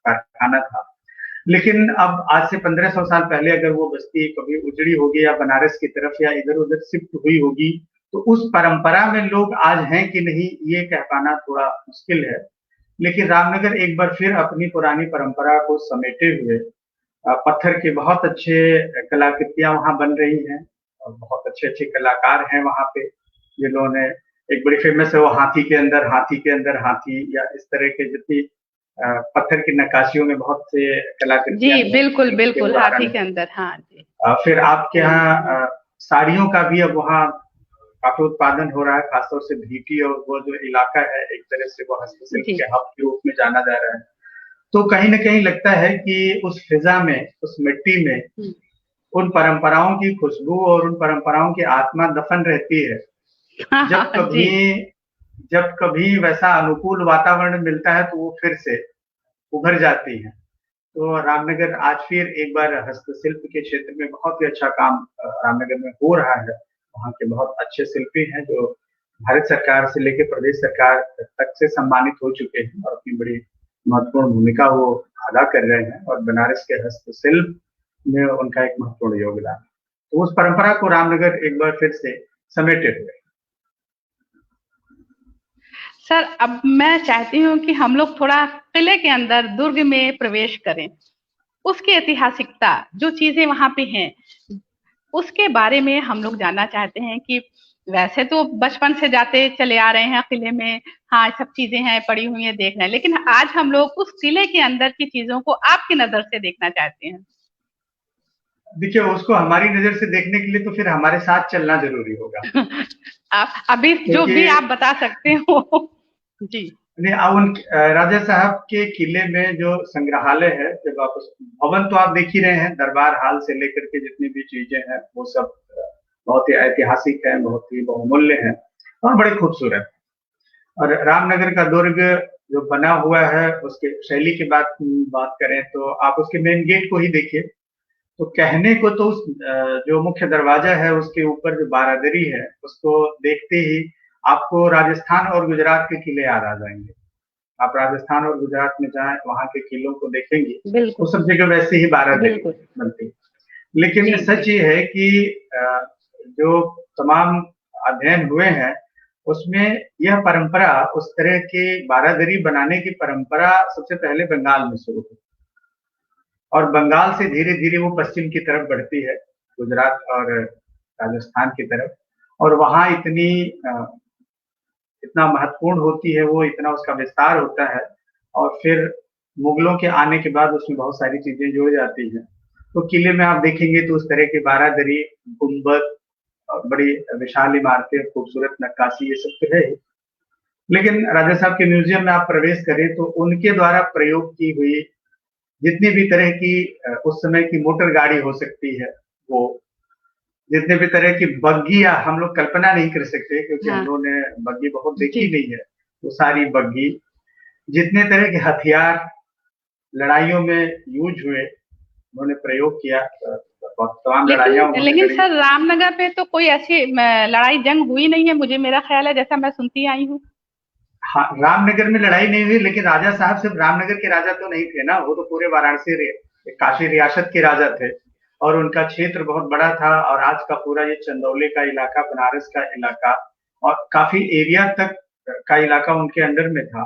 कारखाना था। लेकिन अब आज से 1500 साल पहले अगर वो बस्ती कभी उजड़ी होगी या बनारस की तरफ या इधर उधर शिफ्ट हुई होगी, तो उस परंपरा में लोग आज हैं कि नहीं ये कह पाना थोड़ा मुश्किल है। लेकिन रामनगर एक बार फिर अपनी पुरानी परंपरा को समेटे हुए पत्थर के बहुत अच्छे कलाकृतियां वहां बन रही हैं, और बहुत अच्छे अच्छे कलाकार हैं वहां पे, जिन्होंने एक बड़ी फेमस है वो हाथी के अंदर हाथी के अंदर हाथी, या इस तरह के जितनी पत्थर की नक्काशियों में बहुत से जी कलाकृतियां हैं, बिल्कुल उनके बिल्कुल, उदाहरण हाथी है। के अंदर, हाँ जी। फिर आपके यहाँ साड़ियों का भी अब वहाँ काफी उत्पादन हो रहा है, खासतौर से भीटी और वो जो इलाका है, एक तरह से वो हस्तशिल्प जी के हब के रूप में जाना जा रहा है। तो कहीं ना कहीं लगता है कि उस फिजा में, उस मिट्टी में उन परंपराओं की खुशबू और उन परंपराओं की आत्मा दफन रहती है। हाँ जब हाँ जी कभी जब कभी वैसा अनुकूल वातावरण मिलता है तो वो फिर से उभर जाती है। तो रामनगर आज फिर एक बार हस्तशिल्प के क्षेत्र में बहुत ही अच्छा काम रामनगर में हो रहा है। वहाँ के बहुत अच्छे शिल्पी हैं जो भारत सरकार से लेकर प्रदेश सरकार तक से सम्मानित हो चुके हैं, और अपनी बड़ी महत्वपूर्ण भूमिका वो अदा कर रहे हैं, और बनारस के हस्तशिल्प में उनका एक महत्वपूर्ण योगदान है। तो उस परंपरा को रामनगर एक बार फिर से समेटे हुए। सर, अब मैं चाहती हूँ कि हम लोग थोड़ा किले के अंदर दुर्ग में प्रवेश करें। उसकी ऐतिहासिकता, जो चीजें वहां पे हैं, उसके बारे में हम लोग जानना चाहते हैं कि वैसे तो बचपन से जाते चले आ रहे हैं किले में, हाँ सब चीजें हैं पड़ी हुई है देख रहे हैं, लेकिन आज हम लोग उस किले के अंदर की चीजों को आपकी नजर से देखना चाहते हैं। देखिए, उसको हमारी नजर से देखने के लिए तो फिर हमारे साथ चलना जरूरी होगा, आप अभी जो क्योंकि भी आप बता सकते हो। जी उन राजा साहब के किले में जो संग्रहालय है, जब आप उस भवन तो आप देख ही रहे हैं, दरबार हाल से लेकर के जितनी भी चीजें हैं वो सब बहुत ही ऐतिहासिक है, बहुत ही बहुमूल्य है और बड़े खूबसूरत। और रामनगर का दुर्ग जो बना हुआ है उसके शैली की बात करें तो आप उसके मेन गेट को ही देखिए। तो कहने को तो उस जो मुख्य दरवाजा है उसके ऊपर जो बारादरी है उसको देखते ही आपको राजस्थान और गुजरात के किले याद आ जाएंगे। आप राजस्थान और गुजरात में जाएं, वहां के किलों को देखेंगे तो बिल्कुल सब जगह वैसे ही बारादरी बिल्कुल। बनती है। लेकिन जी सच जी ये है कि जो तमाम अध्ययन हुए हैं उसमें यह परंपरा, उस तरह की बारादरी बनाने की परंपरा सबसे पहले बंगाल में शुरू हुई, और बंगाल से धीरे धीरे वो पश्चिम की तरफ बढ़ती है, गुजरात और राजस्थान की तरफ, और वहां इतना महत्वपूर्ण होती है वो, इतना उसका विस्तार होता है। और फिर मुगलों के आने के बाद उसमें बहुत सारी चीजें जुड़ जाती हैं। तो किले में आप देखेंगे तो उस तरह के बारादरी, गुंबद, बड़ी विशाल इमारतें, खूबसूरत नक्काशी, ये सब तो है। लेकिन राजा साहब के म्यूजियम में आप प्रवेश करें तो उनके द्वारा प्रयोग की हुई जितनी भी तरह की उस समय की मोटर गाड़ी हो सकती है, वो जितने भी तरह की बग्गियां हम लोग कल्पना नहीं कर सकते, क्योंकि हम हाँ लोगों ने बग्गी बहुत जी देखी नहीं है। वो सारी बग्गी, जितने तरह के हथियार लड़ाइयों में यूज हुए, उन्होंने प्रयोग किया। बहुत तमाम लड़ाइयां लेकिन उन्होंने लेकिन लड़ी। सर रामनगर पे तो कोई ऐसी लड़ाई जंग हुई नहीं है, मुझे मेरा ख्याल है, जैसा मैं सुनती आई हूँ। हाँ, रामनगर में लड़ाई नहीं हुई, लेकिन राजा साहब सिर्फ रामनगर के राजा तो नहीं थे ना, वो तो पूरे वाराणसी काशी रियासत के राजा थे, और उनका क्षेत्र बहुत बड़ा था। और आज का पूरा ये चंदौली का इलाका, बनारस का इलाका और काफी एरिया तक का इलाका उनके अंडर में था।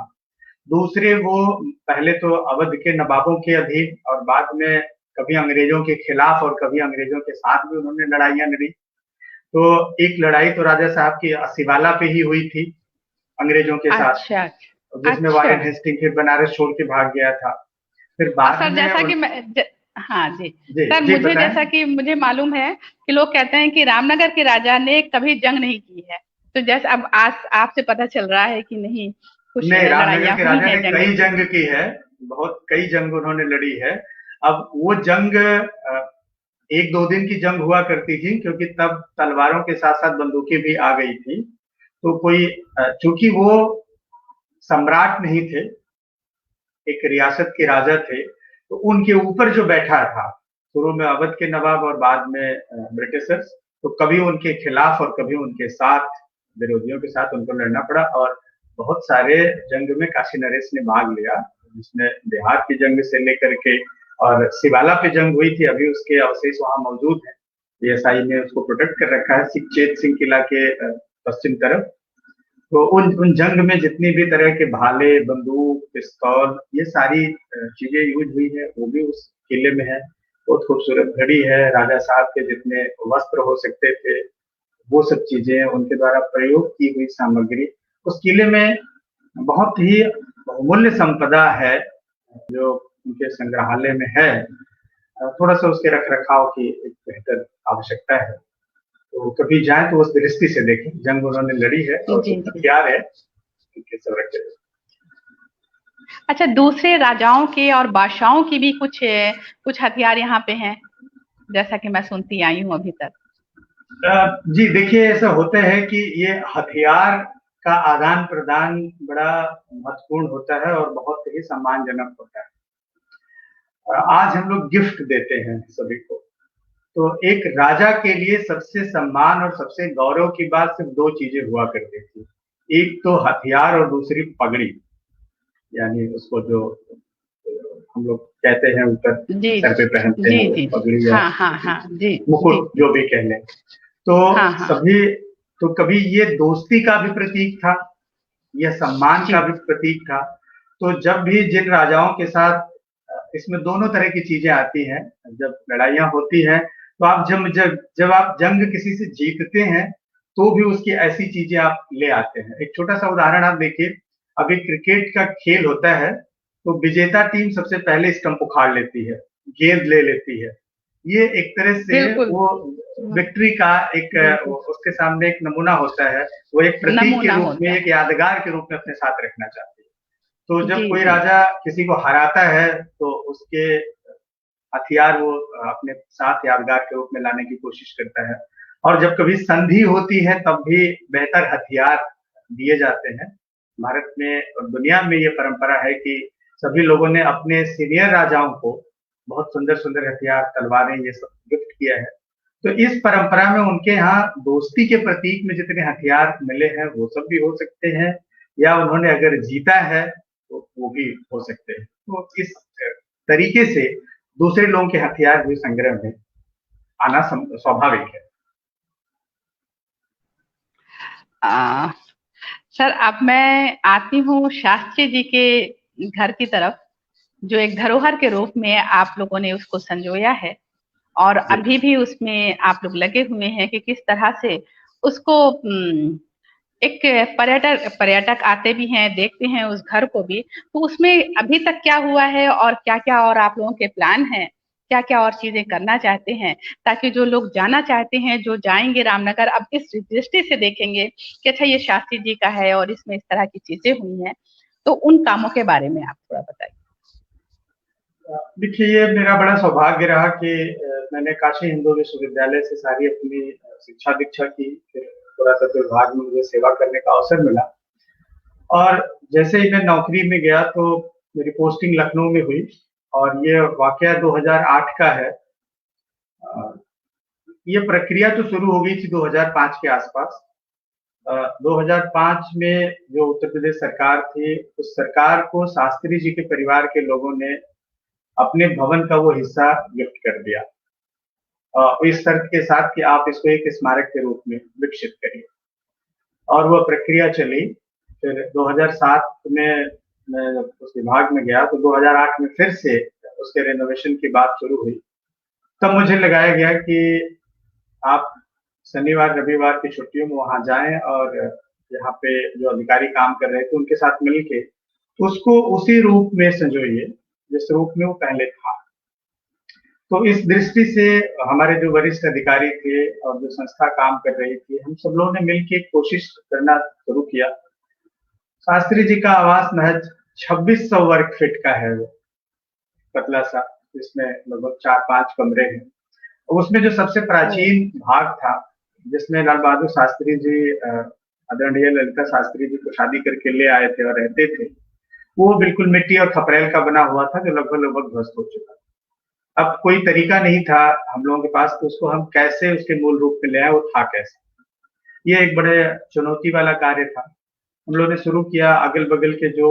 दूसरे, वो पहले तो अवध के नवाबों के अधीन, और बाद में कभी अंग्रेजों के खिलाफ और कभी अंग्रेजों के साथ भी उन्होंने लड़ाइयां लड़ी। तो एक लड़ाई तो राजा साहब की सिवाला पे ही हुई थी अंग्रेजों के साथ, अच्छा जिसमें अच्छा। वारेन हेस्टिंग फिर बनारस छोड़ के भाग गया था। फिर और बाद सर में जैसा कि हाँ जी। जी सर जी मुझे बताएं। जैसा कि मुझे मालूम है कि लोग कहते हैं कि रामनगर के राजा ने कभी जंग नहीं की है, तो जैसे अब आज आपसे पता चल रहा है कि नहीं, कुछ नहीं, रामनगर लड़ाइयाँ के हुई राजा ने हैं, जंग कई हुई जंग हैं। की है, बहुत कई जंग उन्होंने लड़ी है। अब वो जंग एक दो दिन की जंग हुआ करती थी, क्योंकि तब तलवारों के साथ साथ बंदूकें भी आ गई थी। तो कोई चूंकि वो सम्राट नहीं थे, एक रियासत के राजा थे, तो उनके ऊपर जो बैठा था, शुरू में अवध के नवाब और बाद में ब्रिटिशर्स, तो कभी उनके खिलाफ और कभी उनके साथ, विरोधियों के साथ उनको लड़ना पड़ा। और बहुत सारे जंग में काशी नरेश ने भाग लिया, जिसमें बिहार की जंग से लेकर के, और सिवाला पे जंग हुई थी, अभी उसके अवशेष वहां मौजूद है। पीएसआई ने उसको प्रोटेक्ट कर रखा है, चेत सिंह किला के पश्चिम तरफ। तो उन उन जंग में जितनी भी तरह के भाले, बंदूक, पिस्तौल, ये सारी चीजें यूज हुई है, वो भी उस किले में है। बहुत खूबसूरत घड़ी है, राजा साहब के जितने वस्त्र हो सकते थे, वो सब चीजें, उनके द्वारा प्रयोग की हुई सामग्री उस किले में बहुत ही बहुमूल्य संपदा है, जो उनके संग्रहालय में है। थोड़ा सा उसके रख रखाव की एक बेहतर आवश्यकता है। तो कभी जाए तो उस दृष्टि से देखें, जंग उन्होंने लड़ी है और जी कुछ जी। हथियार है उनके संरक्षण। अच्छा, दूसरे राजाओं के और बादशाहों की भी कुछ हथियार यहाँ पे हैं, जैसा कि मैं सुनती आई हूँ अभी तक। जी देखिए, ऐसा होता है कि ये हथियार का आदान प्रदान बड़ा महत्वपूर्ण होता है और बहुत ही सम्मानजनक होता है। आज हम लोग गिफ्ट देते हैं सभी को, तो एक राजा के लिए सबसे सम्मान और सबसे गौरव की बात सिर्फ दो चीजें हुआ करती थी। एक तो हथियार और दूसरी पगड़ी, यानी उसको जो हम लोग कहते हैं ऊपर जी सर पे पहनते जी हैं, वो जी जी। पगड़ी या हाँ हाँ हाँ जी जी मुकुट जी। जो भी कह लें। तो हाँ हाँ सभी, तो कभी ये दोस्ती का भी प्रतीक था, यह सम्मान जी का भी प्रतीक था। तो जब भी जिन राजाओं के साथ इसमें दोनों तरह की चीजें आती हैं, जब लड़ाइयां होती हैं, तो आप जब जब जब आप जंग किसी से जीतते हैं, तो भी उसकी ऐसी चीजें आप ले आते हैं। एक छोटा सा उदाहरण आप देखिए, अभी क्रिकेट का खेल होता है, तो विजेता टीम सबसे पहले स्टंप उखाड़ लेती है, गेंद ले लेती है। ये एक तरह से बिल्कुल। वो हम्म, विक्ट्री का एक बिल्कुल उसके सामने एक नमूना होता है, वो एक प्रतीक के नमूना रूप में, होता एक यादगार के रूप में अपने साथ रखना चाहती है। तो है। जब जी कोई जी राजा किसी को हराता है, तो उसके हथियार वो अपने साथ यादगार के रूप में लाने की कोशिश करता है। और जब कभी संधि होती है, तब भी बेहतर हथियार दिए जाते हैं। भारत में और दुनिया में ये परंपरा है कि सभी लोगों ने अपने सीनियर राजाओं को बहुत सुंदर सुंदर हथियार, तलवारें, ये सब गिफ्ट किया है। तो इस परंपरा में उनके यहाँ दोस्ती के प्रतीक में जितने हथियार मिले हैं, वो सब भी हो सकते हैं, या उन्होंने अगर जीता है तो वो भी हो सकते हैं। तो इस तरीके से दूसरे लोगों के हथियार भी संग्रह में आना स्वाभाविक है। आ, सर अब मैं आती हूँ शास्त्री जी के घर की तरफ, जो एक धरोहर के रूप में आप लोगों ने उसको संजोया है, और जी अभी भी उसमें आप लोग लगे हुए हैं कि किस तरह से उसको एक पर्यटक पर्यटक आते भी हैं, देखते हैं उस घर को भी, तो उसमें अभी तक क्या हुआ है और क्या क्या और आप लोगों के प्लान हैं, क्या क्या और चीजें करना चाहते हैं, ताकि जो लोग जाना चाहते हैं, जो जाएंगे रामनगर, अब इस दृष्टि से देखेंगे कि अच्छा ये शास्त्री जी का है और इसमें इस तरह की चीजें हुई हैं। तो उन कामों के बारे में आप थोड़ा बताइए। देखिए, ये मेरा बड़ा सौभाग्य रहा कि मैंने काशी हिंदू विश्वविद्यालय से सारी अपनी शिक्षा दीक्षा की, फिर पुरातत्व विभाग में मुझे सेवा करने का अवसर मिला, और जैसे ही मैं नौकरी में गया तो मेरी पोस्टिंग लखनऊ में हुई, और ये वाकया 2008 का है। ये प्रक्रिया तो शुरू हो गई थी 2005 के आसपास। 2005 में जो उत्तर प्रदेश सरकार थी, उस सरकार को शास्त्री जी के परिवार के लोगों ने अपने भवन का वो हिस्सा गिफ्ट कर दिया, इस शर्त के साथ कि आप इसको एक स्मारक के रूप में विकसित करिए, और वह प्रक्रिया चली। फिर 2007 में मैं उस विभाग में गया तो 2008 में फिर से उसके रेनोवेशन की बात शुरू हुई। तब मुझे लगाया गया कि आप शनिवार रविवार की छुट्टियों में वहां जाएं और यहाँ पे जो अधिकारी काम कर रहे थे उनके साथ मिलके उसको उसी रूप में संजोइए जिस रूप में वो पहले था। तो इस दृष्टि से हमारे जो वरिष्ठ अधिकारी थे और जो संस्था काम कर रही थी, हम सब लोगों ने मिलकर कोशिश करना शुरू किया। शास्त्री जी का आवास महज 2600 वर्ग फीट का है, वो पतला सा, जिसमें लगभग 4-5 कमरे हैं। उसमें जो सबसे प्राचीन भाग था, जिसमें लाल बहादुर शास्त्री जी, आदरणीय ललिता शास्त्री जी को शादी करके ले आए थे और रहते थे, वो बिल्कुल मिट्टी और खपरेल का बना हुआ था, जो लगभग लगभग ध्वस्त हो चुका। अब कोई तरीका नहीं था हम लोगों के पास कि उसको हम कैसे उसके मूल रूप में ले आए, वो था कैसे। ये एक बड़े चुनौती वाला कार्य था। हम लोगों ने शुरू किया, अगल बगल के जो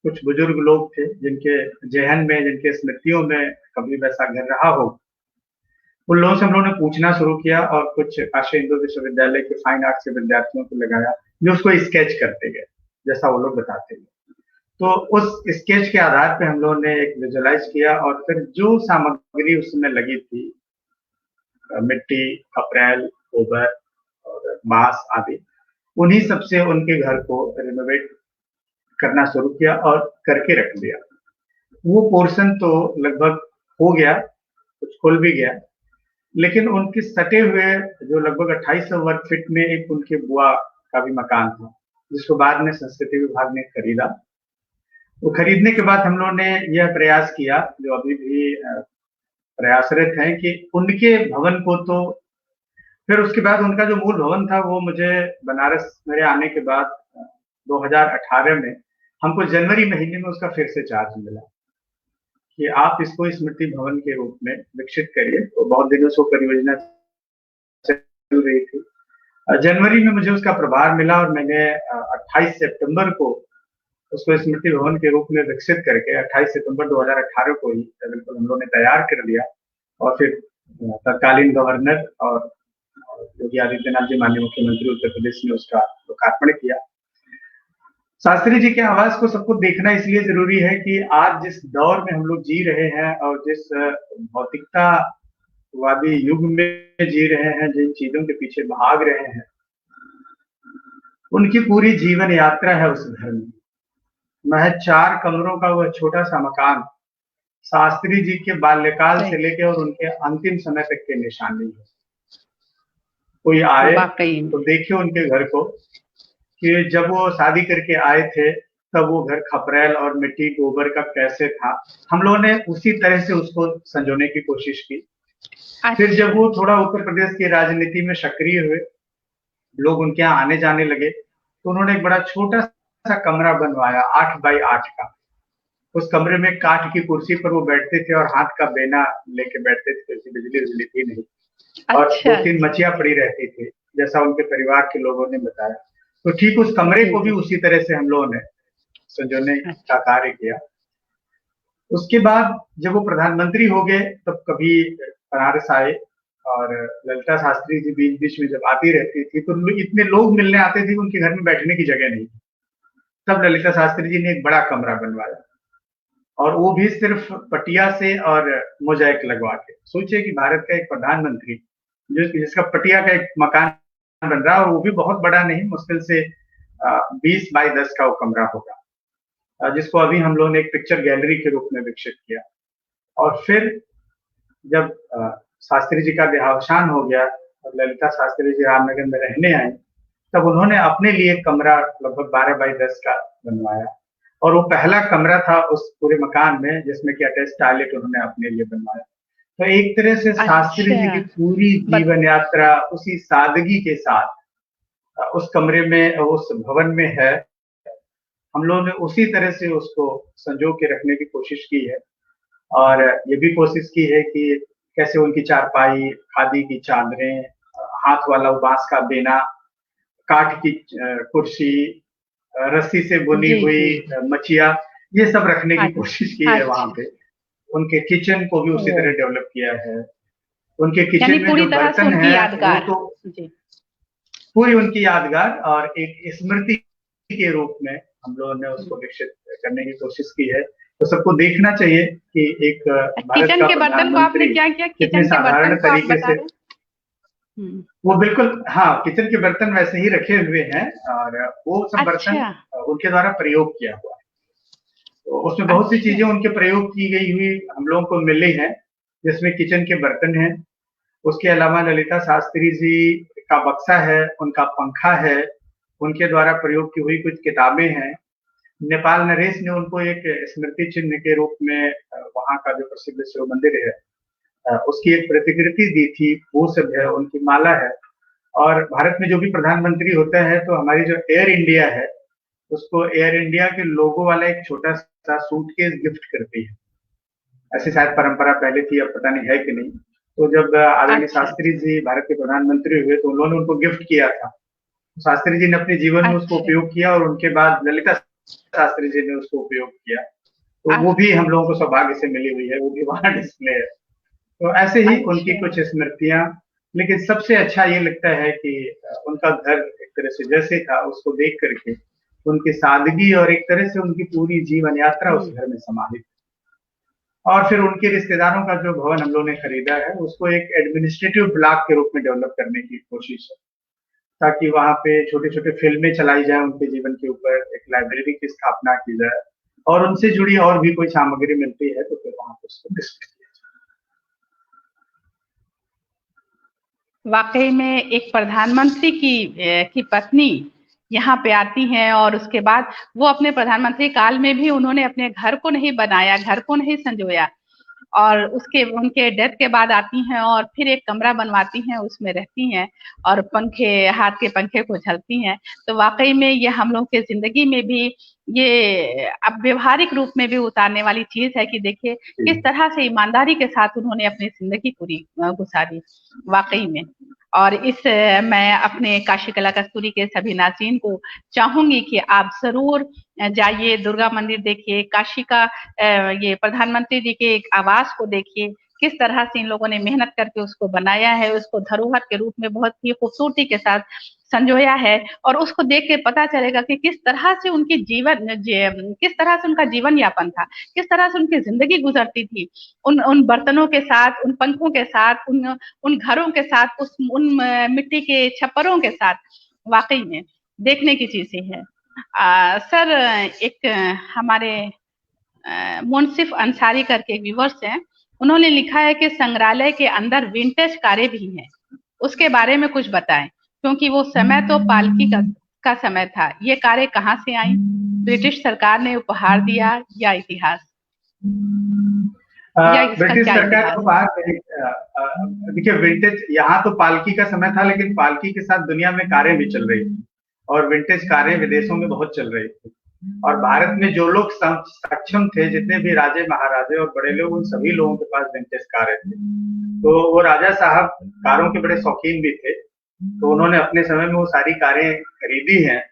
कुछ बुजुर्ग लोग थे जिनके जहन में, जिनके स्मृतियों में कभी वैसा घर रहा हो, उन लोगों से हम लोगों ने पूछना शुरू किया, और कुछ काशी हिंदू विश्वविद्यालय के फाइन आर्ट्स के विद्यार्थियों को लगाया जो उसको स्केच करते गए जैसा वो लोग बताते गए। तो उस स्केच के आधार पे हम लोगों ने एक विजुअलाइज किया, और फिर जो सामग्री उसमें लगी थी, मिट्टी, कपड़ैल, गोबर और बांस आदि, उन्हीं सबसे उनके घर को रिनोवेट करना शुरू किया और करके रख दिया। वो पोर्शन तो लगभग हो गया, कुछ खुल भी गया, लेकिन उनके सटे हुए जो लगभग 2800 वर्ग फीट में एक उनके बुआ का भी मकान था, जिसको बाद में संस्कृति विभाग ने खरीदा। वो खरीदने के बाद हम लोगों ने यह प्रयास किया, जो अभी भी प्रयासरत है, कि उनके भवन को तो, फिर उसके बाद उनका जो मूल भवन था वो मुझे बनारस मेरे आने के बाद 2018 में हमको जनवरी महीने में उसका फिर से चार्ज मिला कि आप इसको स्मृति भवन के रूप में विकसित करिए। तो बहुत दिनों से परियोजना चल रही थी। जनवरी में मुझे उसका प्रभार मिला और मैंने 28 सितंबर को उसको स्मृति भवन के रूप में विकसित करके 28 सितंबर 2018 को ही बिल्कुल हम लोगों ने तैयार कर लिया, और फिर तत्कालीन गवर्नर और योगी आदित्यनाथ जी, माननीय मुख्यमंत्री उत्तर प्रदेश ने उसका लोकार्पण किया। शास्त्री जी के आवास को सबको देखना इसलिए जरूरी है कि आज जिस दौर में हम लोग जी रहे हैं और जिस भौतिकतावादी युग में जी रहे हैं, जिन चीजों के पीछे भाग रहे हैं, उनकी पूरी जीवन यात्रा है उस घर में। महज 4 कमरों का वह छोटा सा मकान शास्त्री जी के बाल्यकाल से लेकर और उनके अंतिम समय तक के निशानी है। कोई आए तो देखिए उनके घर को, कि जब वो शादी करके आए थे तब वो घर खपरेल और मिट्टी गोबर का कैसे था, हम लोगों ने उसी तरह से उसको संजोने की कोशिश की। फिर जब वो थोड़ा उत्तर प्रदेश की राजनीति में सक्रिय हुए, लोग उनके यहाँ आने जाने लगे, तो उन्होंने एक बड़ा छोटा सा कमरा बनवाया 8 बाई 8 का। उस कमरे में काठ की कुर्सी पर वो बैठते थे और हाथ का बेना लेके बैठते थे, बिजली थी नहीं, और 2-3 मचिया पड़ी रहती थी, जैसा उनके परिवार के लोगों ने बताया। तो ठीक उस कमरे को भी उसी तरह से हम लोगों ने संजोने का कार्य किया। उसके बाद जब वो प्रधानमंत्री हो गए तब कभी बनारस आए, और ललिता शास्त्री जी बीच बीच में जब आती रहती थी तो इतने लोग मिलने आते थे कि उनके घर में बैठने की जगह नहीं। तब ललिता शास्त्री जी ने एक बड़ा कमरा बनवाया, और वो भी सिर्फ पटिया से और मोजाइक लगवा के। सोचिए कि भारत का एक प्रधानमंत्री जिसका पटिया का एक मकान बन रहा है, और वो भी बहुत बड़ा नहीं, मुश्किल से 20 बाई 10 का वो कमरा होगा, जिसको अभी हम लोगों ने एक पिक्चर गैलरी के रूप में विकसित किया। और फिर जब शास्त्री जी का देहावसान हो गया और ललिता शास्त्री जी रामनगर में रहने आई, तब उन्होंने अपने लिए कमरा लगभग 12 बाई 10 का बनवाया और वो पहला कमरा था उस पूरे मकान में जिसमें कि अटैच टॉयलेट उन्होंने अपने लिए बनवाया। तो एक तरह से शास्त्री जी की पूरी जीवन यात्रा उसी सादगी के साथ उस कमरे में, उस भवन में है। हम लोगों ने उसी तरह से उसको संजो के रखने की कोशिश की है और ये भी कोशिश की है कि कैसे उनकी चारपाई, खादी की चादरें, हाथ वाला बांस का बेना, काठ की कुर्सी, रस्सी से बुनी हुई मचिया, ये सब रखने की कोशिश की है वहां पे। उनके किचन को भी उसी तरह डेवलप किया है। उनके किचन में जो बर्तन है वो तो पूरी उनकी यादगार और एक स्मृति के रूप में हम लोगों ने उसको विकसित करने की कोशिश की है। तो सबको देखना चाहिए कि एक भारत का प्रधानमंत्री कितने साधारण तरीके से, वो बिल्कुल, हाँ, किचन के बर्तन वैसे ही रखे हुए हैं और वो सब बर्तन उनके द्वारा प्रयोग किया हुआ है। तो उसमें बहुत सी चीजें उनके प्रयोग की गई हुई हम लोगों को मिली हैं, जिसमें किचन के बर्तन हैं। उसके अलावा ललिता शास्त्री जी का बक्सा है, उनका पंखा है, उनके द्वारा प्रयोग की हुई कुछ किताबें हैं। नेपाल नरेश ने उनको एक स्मृति चिन्ह के रूप में वहां का जो प्रसिद्ध शिव मंदिर है उसकी एक प्रतिकृति दी थी, वो सब है, उनकी माला है। और भारत में जो भी प्रधानमंत्री होता है तो हमारी जो एयर इंडिया है उसको एयर इंडिया के लोगो वाला एक छोटा सा सूटकेस गिफ्ट करती है। ऐसी शायद परंपरा पहले थी, अब पता नहीं है कि नहीं। तो जब आदरणीय शास्त्री जी भारत के प्रधानमंत्री हुए तो उन्होंने उनको गिफ्ट किया था। शास्त्री जी ने अपने जीवन में उसको उपयोग किया और उनके बाद ललिता शास्त्री जी ने उसको उपयोग किया। तो वो भी हम लोगों को सौभाग्य से मिली हुई है, वो भी वहां डिस्प्ले है। तो ऐसे ही उनकी कुछ स्मृतियां, लेकिन सबसे अच्छा ये लगता है कि उनका घर एक तरह से जैसे था उसको देख करके उनकी सादगी और एक तरह से उनकी पूरी जीवन यात्रा उस घर में समाहित। और फिर उनके रिश्तेदारों का जो भवन हम लोगों ने खरीदा है उसको एक एडमिनिस्ट्रेटिव ब्लॉक के रूप में डेवलप करने की कोशिश है, ताकि वहां पे छोटे छोटे फिल्में चलाई जाए उनके जीवन के ऊपर, एक लाइब्रेरी की स्थापना की जाए और उनसे जुड़ी और भी कोई सामग्री मिलती है तो फिर वहां पर उसको डिस्प्ले किया जाए। वाकई में एक प्रधानमंत्री की पत्नी यहाँ पे आती हैं और उसके बाद वो अपने प्रधानमंत्री काल में भी उन्होंने अपने घर को नहीं बनाया, घर को नहीं संजोया और उनके डेथ के बाद आती हैं और फिर एक कमरा बनवाती हैं, उसमें रहती हैं और हाथ के पंखे को झलती हैं। तो वाकई में ये हम लोग के जिंदगी में भी ये अब व्यवहारिक रूप में भी उतारने वाली चीज है कि देखिए किस तरह से ईमानदारी के साथ उन्होंने अपनी जिंदगी पूरी गुजारी वाकई में। और मैं अपने काशी कला कस्तूरी के सभी नाज़रीन को चाहूंगी कि आप जरूर जाइए, दुर्गा मंदिर देखिए, काशी का ये प्रधानमंत्री जी के एक आवास को देखिए, किस तरह से इन लोगों ने मेहनत करके उसको बनाया है, उसको धरोहर के रूप में बहुत ही खूबसूरती के साथ संजोया है और उसको देख के पता चलेगा कि किस तरह से उनका जीवन यापन था, किस तरह से उनकी जिंदगी गुजरती थी, उन बर्तनों के साथ, उन पंखों के साथ, उन घरों के साथ, उन मिट्टी के छप्परों के साथ। वाकई में देखने की चीजें हैं। सर, एक हमारे मुंसिफ अंसारी करके एक व्यूअर्स हैं, उन्होंने लिखा है कि संग्रहालय के अंदर विंटेज कारें भी हैं, उसके बारे में कुछ बताएं, क्योंकि वो समय तो पालकी का समय था। ये कारें कहाँ से आई, ब्रिटिश सरकार ने उपहार दिया या इतिहास? ब्रिटिश सरकार को बाहर, देखिए विंटेज, यहाँ तो पालकी का समय था लेकिन पालकी के साथ दुनिया में कारें भी चल रही थी और विंटेज कारें विदेशों में बहुत चल रही थी। और भारत में जो लोग सक्षम थे, जितने भी राजे महाराजे और बड़े लोग, उन सभी लोगों के पास विंटेज कारें थे। तो वो राजा साहब कारों के बड़े शौकीन भी थे, तो उन्होंने अपने समय में वो सारी कारें खरीदी हैं।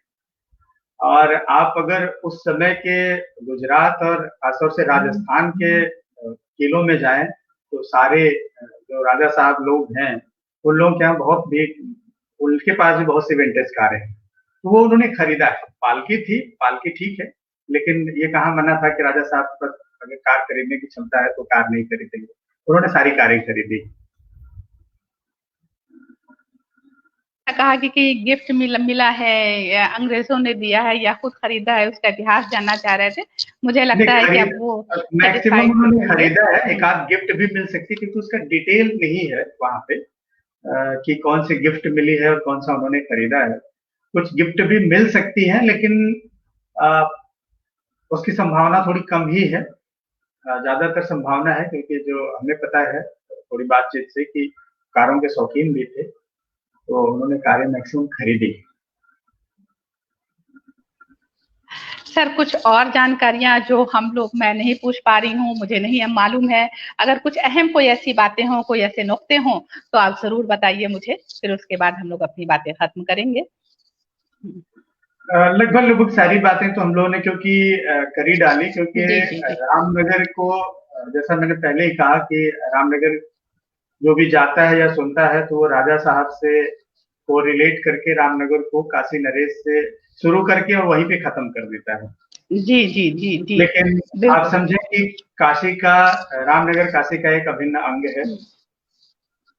और आप अगर उस समय के गुजरात और खासतौर से राजस्थान के किलों में जाएं तो सारे जो राजा साहब लोग हैं उन लोगों के यहाँ बहुत भी, उनके पास भी बहुत सी विंटेज कारें हैं, तो वो उन्होंने खरीदा है। पालकी थी, पालकी ठीक है, लेकिन ये कहाँ मना था कि राजा साहब के पास अगर कार खरीदने की क्षमता है तो कार नहीं खरीदेंगे, उन्होंने सारी कारें खरीदी। कहा कि गिफ्ट मिला है या अंग्रेजों ने दिया है या खुद खरीदा है, उसका इतिहास जानना चाह रहे थे। मुझे लगता है कि अब वो मैक्सिमम उन्होंने खरीदा है, एक आध गिफ्ट भी मिल सकती है क्योंकि उसका डिटेल नहीं है वहां पे कि कौन सी गिफ्ट मिली है और कौन सा उन्होंने खरीदा है। कुछ गिफ्ट भी मिल सकती है लेकिन उसकी संभावना थोड़ी कम ही है। ज्यादातर संभावना है क्योंकि जो हमें पता है थोड़ी बातचीत से कि कारों के शौकीन भी थे, तो उन्होंने कारें मैक्सिमम खरीदी। सर कुछ और जानकारियां जो हम लोग मैं नहीं पूछ पा रही हूँ, मुझे नहीं मालूम है, अगर कुछ अहम कोई ऐसी बातें हों, कोई ऐसे नुक्ते हों तो आप जरूर बताइए मुझे, फिर उसके बाद हम लोग अपनी बातें खत्म करेंगे। लगभग सारी बातें तो हम लोगों ने क्योंकि करी डाली, क्योंकि रामनगर को जैसा मैंने पहले ही कहा कि रामनगर जो भी जाता है या सुनता है तो वो राजा साहब से को रिलेट करके रामनगर को काशी नरेश से शुरू करके और वहीं पे खत्म कर देता है। जी जी जी जी। लेकिन आप समझे कि काशी का रामनगर काशी का एक अभिन्न अंग है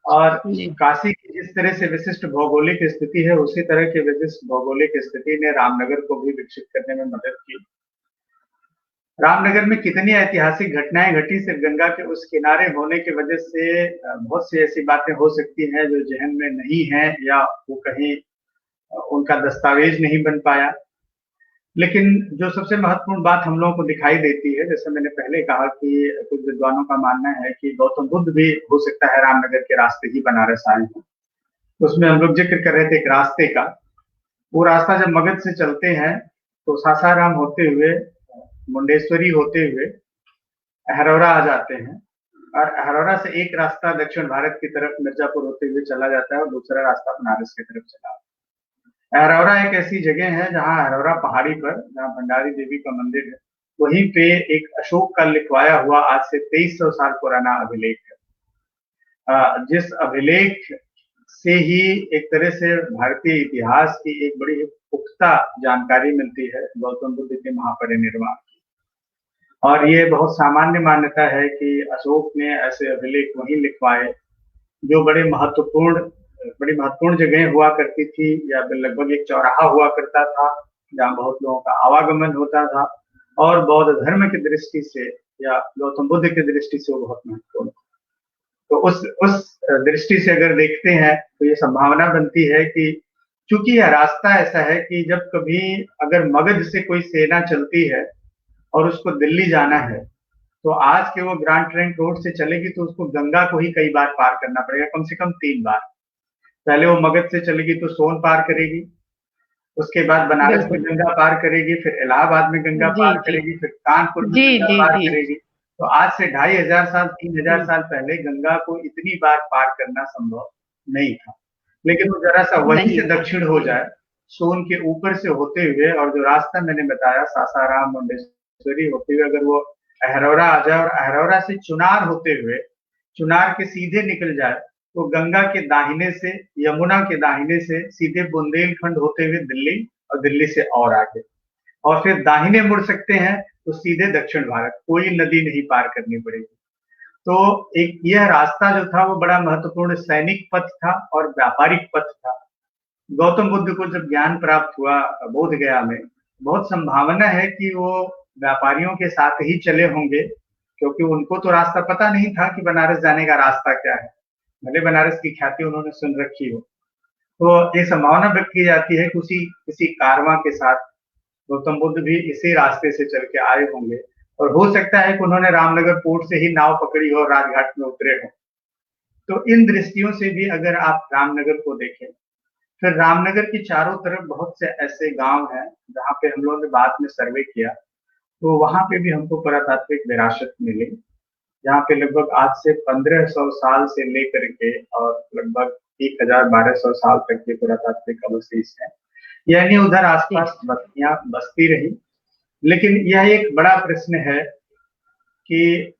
और काशी की जिस तरह से विशिष्ट भौगोलिक स्थिति है उसी तरह की विशिष्ट भौगोलिक स्थिति ने रामनगर को भी विकसित करने में मदद की। रामनगर में कितनी ऐतिहासिक घटनाएं घटी सिर्फ गंगा के उस किनारे होने की वजह से बहुत सी ऐसी बातें हो सकती हैं जो जहन में नहीं है या वो कहीं उनका दस्तावेज नहीं बन पाया। लेकिन जो सबसे महत्वपूर्ण बात हम लोगों को दिखाई देती है, जैसे मैंने पहले कहा कि कुछ विद्वानों का मानना है कि गौतम बुद्ध भी हो सकता है रामनगर के रास्ते ही बनारस आए हैं। उसमें हम लोग जिक्र कर रहे थे एक रास्ते का। वो रास्ता जब मगध से चलते हैं तो सासाराम होते हुए, मुंडेश्वरी होते हुए अहरौरा आ जाते हैं और अहरौरा से एक रास्ता दक्षिण भारत की तरफ मिर्जापुर होते हुए चला जाता है और दूसरा रास्ता बनारस की तरफ चला। अहरौरा एक ऐसी जगह है जहां अहरौरा पहाड़ी पर, जहां भंडारी देवी का मंदिर है, वहीं पे एक अशोक का लिखवाया हुआ आज से 2300 साल पुराना अभिलेख है, जिस अभिलेख से ही एक तरह से भारतीय इतिहास की एक बड़ी पुख्ता जानकारी मिलती है गौतम बुद्ध के महापरिनिर्वाण की। और ये बहुत सामान्य मान्यता है कि अशोक ने ऐसे अभिलेख वहीं लिखवाए जो बड़ी महत्वपूर्ण जगह हुआ करती थी, या लगभग एक चौराहा हुआ करता था जहाँ बहुत लोगों का आवागमन होता था और बौद्ध धर्म की दृष्टि से या गौतम बुद्ध की दृष्टि से वो बहुत महत्वपूर्ण था। तो उस दृष्टि से अगर देखते हैं तो ये संभावना बनती है कि चूंकि यह रास्ता ऐसा है कि जब कभी अगर मगध से कोई सेना चलती है और उसको दिल्ली जाना है तो आज के वो ग्रांड ट्रंक रोड से चलेगी तो उसको गंगा को ही कई बार पार करना पड़ेगा, कम से कम 3 बार। पहले वो मगध से चलेगी तो सोन पार करेगी, उसके बाद बनारस में गंगा पार करेगी, फिर इलाहाबाद में गंगा पार करेगी, फिर कानपुर में गंगा पार करेगी। तो आज से 2500 साल 3000 साल पहले गंगा को इतनी बार पार करना संभव नहीं था। लेकिन वो जरा सा वहीं से दक्षिण हो जाए, सोन के ऊपर से होते हुए, और जो रास्ता मैंने बताया सासाराम मुंडेश्वरी होते हुए अगर वो अहरौरा आ जाए और अहरौरा से चुनार होते हुए चुनार के सीधे निकल जाए तो गंगा के दाहिने से, यमुना के दाहिने से सीधे बुंदेलखंड होते हुए दिल्ली और दिल्ली से और आगे, और फिर दाहिने मुड़ सकते हैं तो सीधे दक्षिण भारत, कोई नदी नहीं पार करनी पड़ेगी। तो एक यह रास्ता जो था वो बड़ा महत्वपूर्ण सैनिक पथ था और व्यापारिक पथ था। गौतम बुद्ध को जब ज्ञान प्राप्त हुआ बोध गया में, बहुत संभावना है कि वो व्यापारियों के साथ ही चले होंगे, क्योंकि उनको तो रास्ता पता नहीं था कि बनारस जाने का रास्ता क्या है, भले बनारस की ख्याति उन्होंने सुन रखी हो। तो ये संभावना व्यक्त की जाती है कि किसी कारवां के साथ गौतम बुद्ध भी इसी रास्ते से चल के आए होंगे, और हो सकता है कि उन्होंने रामनगर पोर्ट से ही नाव पकड़ी हो और राजघाट में उतरे हो। तो इन दृष्टियों से भी अगर आप रामनगर को देखें, फिर रामनगर की चारों तरफ बहुत से ऐसे गांव हैं जहाँ पे हम लोगों ने बाद में सर्वे किया तो वहां पे भी हमको पुरातात्विक विरासत मिली, जहाँ पे लगभग आज से 1500 साल से लेकर के और लगभग 1000-1200 साल तक के पुरातात्विक अवशेष हैं। यानी उधर आसपास बस्तियां बसती रही। लेकिन यह एक बड़ा प्रश्न है कि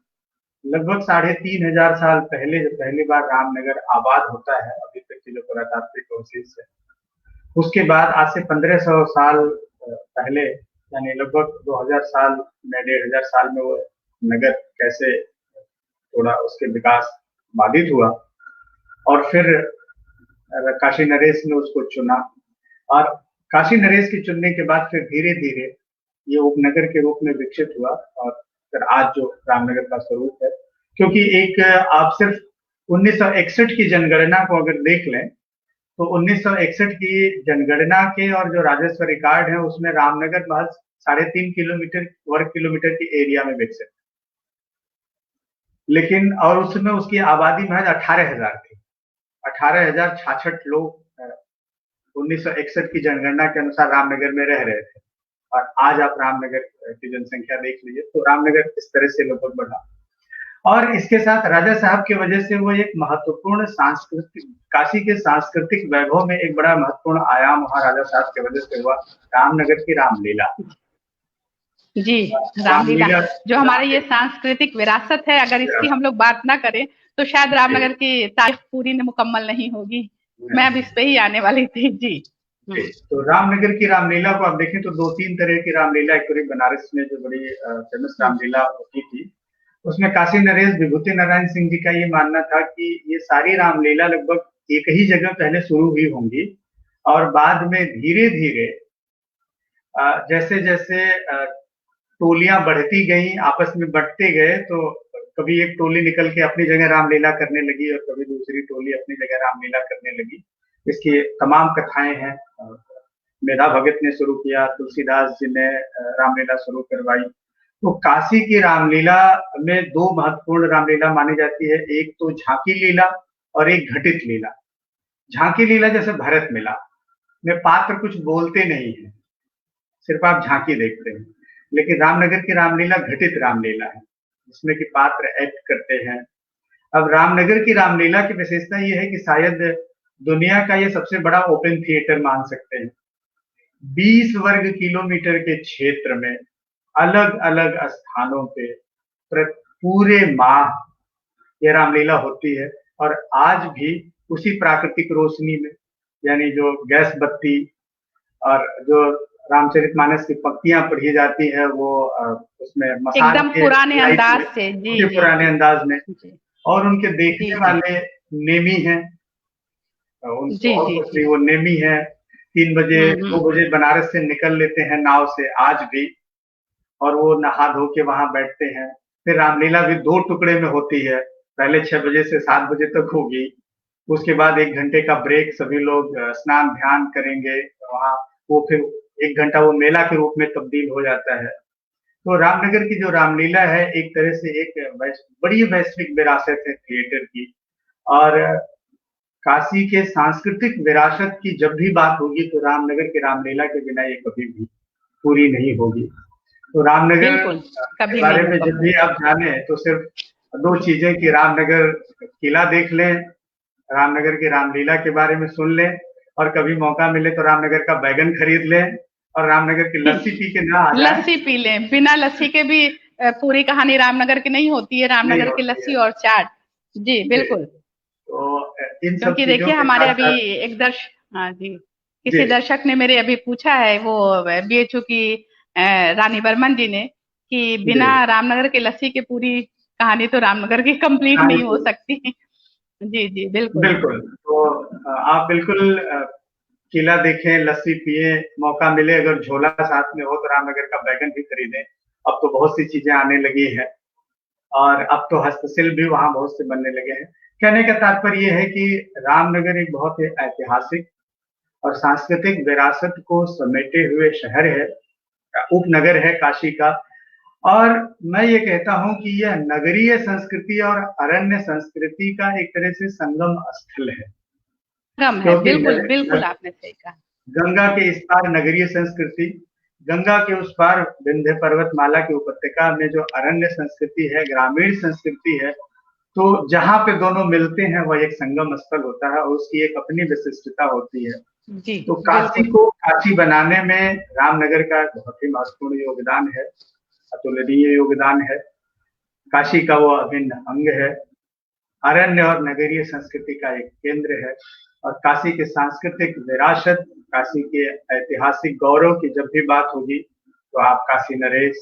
लगभग 3500 साल पहले जब पहली बार रामनगर आबाद होता है, अभी तक की जो पुरातात्विक अवशेष है, उसके बाद आज से 1500 साल पहले यानी लगभग 2000 साल में 1500 साल में वो नगर कैसे थोड़ा उसके विकास बाधित हुआ, और फिर काशी नरेश ने उसको चुना, और काशी नरेश के चुनने के बाद फिर धीरे धीरे ये उपनगर के रूप में विकसित हुआ, और फिर आज जो रामनगर का स्वरूप है। क्योंकि एक आप सिर्फ 1961 की जनगणना को अगर देख लें, तो 1961 की जनगणना के और जो राजस्व रिकॉर्ड है उसमें रामनगर महज 3.5 किलोमीटर वर्ग किलोमीटर की एरिया में विकसित, लेकिन और उसमें उसकी आबादी महज 18,000 थी। 18,066 लोग 1961 की जनगणना के अनुसार रामनगर में रह रहे थे, और आज आप रामनगर की जनसंख्या देख लीजिए, तो रामनगर इस तरह से लगभग बढ़ा। और इसके साथ राजा साहब की वजह से वो एक महत्वपूर्ण सांस्कृतिक, काशी के सांस्कृतिक वैभव में एक बड़ा महत्वपूर्ण आयाम वहां राजा साहब की वजह से हुआ, रामनगर की रामलीला। जी, रामलीला जो हमारा ये सांस्कृतिक विरासत है, अगर इसकी हम लोग बात ना करें तो शायद रामनगर की तारीफ पूरी मुकम्मल नहीं होगी। मैं अब इस पे ही आने वाली थी। जी, तो रामनगर की रामलीला को आप देखें तो 2-3 तरह की रामलीला, एक पूरी बनारस में जो बड़ी फेमस रामलीला होती थी, उसमें काशी नरेश विभूति नारायण सिंह जी का ये मानना था कि ये सारी रामलीला लगभग एक ही जगह पहले शुरू हुई होंगी, और बाद में धीरे धीरे जैसे जैसे टोलियां बढ़ती गई, आपस में बंटते गए, तो कभी एक टोली निकल के अपनी जगह रामलीला करने लगी और कभी दूसरी टोली अपनी जगह रामलीला करने लगी। इसकी तमाम कथाएं हैं। मेधा भगत ने शुरू किया, तुलसीदास जी ने रामलीला शुरू करवाई। तो काशी की रामलीला में 2 महत्वपूर्ण रामलीला मानी जाती है, एक तो झांकी लीला और एक घटित लीला। झांकी लीला जैसे भरत मिला में पात्र कुछ बोलते नहीं है, सिर्फ आप झांकी देखते हैं, लेकिन रामनगर की रामलीला घटित रामलीला है, जिसमें कि पात्र एक्ट करते हैं। अब रामनगर की रामलीला की विशेषता यह है कि शायद दुनिया का ये सबसे बड़ा ओपन थिएटर मान सकते हैं। 20 वर्ग किलोमीटर के क्षेत्र में अलग अलग स्थानों पे पूरे माह ये रामलीला होती है, और आज भी उसी प्राकृतिक रोशनी में, यानी जो गैस बत्ती और जो रामचरितमानस की पंक्तियां पढ़ी जाती है वो उसमें मसाल एकदम पुराने अंदाज से, जी, पुराने अंदाज में, और उनके देखने वाले नेमी हैं, वो नेमी है। 3 बजे 2 बजे बनारस से निकल लेते हैं नाव से आज भी, और वो नहा धो के वहां बैठते हैं। फिर रामलीला भी 2 टुकड़े में होती है, पहले 6 बजे से 7 बजे तक होगी, उसके बाद 1 घंटे का ब्रेक, सभी लोग स्नान ध्यान करेंगे वहां, वो फिर 1 घंटा वो मेला के रूप में तब्दील हो जाता है। तो रामनगर की जो रामलीला है एक तरह से एक बड़ी वैश्विक विरासत है थिएटर की, और काशी के सांस्कृतिक विरासत की जब भी बात होगी तो रामनगर की रामलीला के बिना ये कभी भी पूरी नहीं होगी। तो रामनगर के बारे में जब भी आप जाने तो सिर्फ 2 चीजें कि रामनगर किला देख लें, रामनगर की रामलीला के बारे में सुन लें, और कभी मौका मिले तो रामनगर का बैगन खरीद लें और रामनगर की लस्सी पी के ना आ जाए। लस्सी पी लें, बिना लस्सी के भी पूरी कहानी रामनगर की नहीं होती है, रामनगर की लस्सी और चाट। जी बिल्कुल। तो इन सब क्योंकि देखिए हमारे अभी एक हाँ जी, किसी दर्शक ने मेरे अभी पूछा है, वो BHU की रानी बर्मन जी ने, कि बिना रामनगर की लस्सी की पूरी कहानी तो रामनगर की कंप्लीट नहीं हो सकती। जी जी बिल्कुल बिल्कुल। तो आप बिल्कुल किला देखें, लस्सी पिए, मौका मिले अगर झोला साथ में हो तो रामनगर का बैगन भी खरीदें। अब तो बहुत सी चीजें आने लगी है, और अब तो हस्तशिल्प भी वहां बहुत से बनने लगे हैं। कहने का तात्पर्य यह है कि रामनगर एक बहुत ही ऐतिहासिक और सांस्कृतिक विरासत को समेटे हुए शहर है, उपनगर है काशी का। और मैं ये कहता हूं कि यह नगरीय संस्कृति और अरण्य संस्कृति का एक तरह से संगम स्थल है। बिल्कुल बिल्कुल आपने सही कहा। गंगा के इस पार नगरीय संस्कृति, गंगा के उस पार विंध्य पर्वतमाला की उपत्यका में जो अरण्य संस्कृति है, ग्रामीण संस्कृति है, तो जहां पे दोनों मिलते हैं वह एक संगम स्थल होता है और उसकी एक अपनी विशिष्टता होती है। जी, तो काशी को काशी बनाने में रामनगर का बहुत ही महत्वपूर्ण योगदान है, अतुलनीय योगदान है। काशी का वो अभिन्न अंग है, अरण्य और नगरीय संस्कृति का एक केंद्र है, और काशी के सांस्कृतिक विरासत, काशी के ऐतिहासिक गौरव की जब भी बात होगी तो आप काशी नरेश,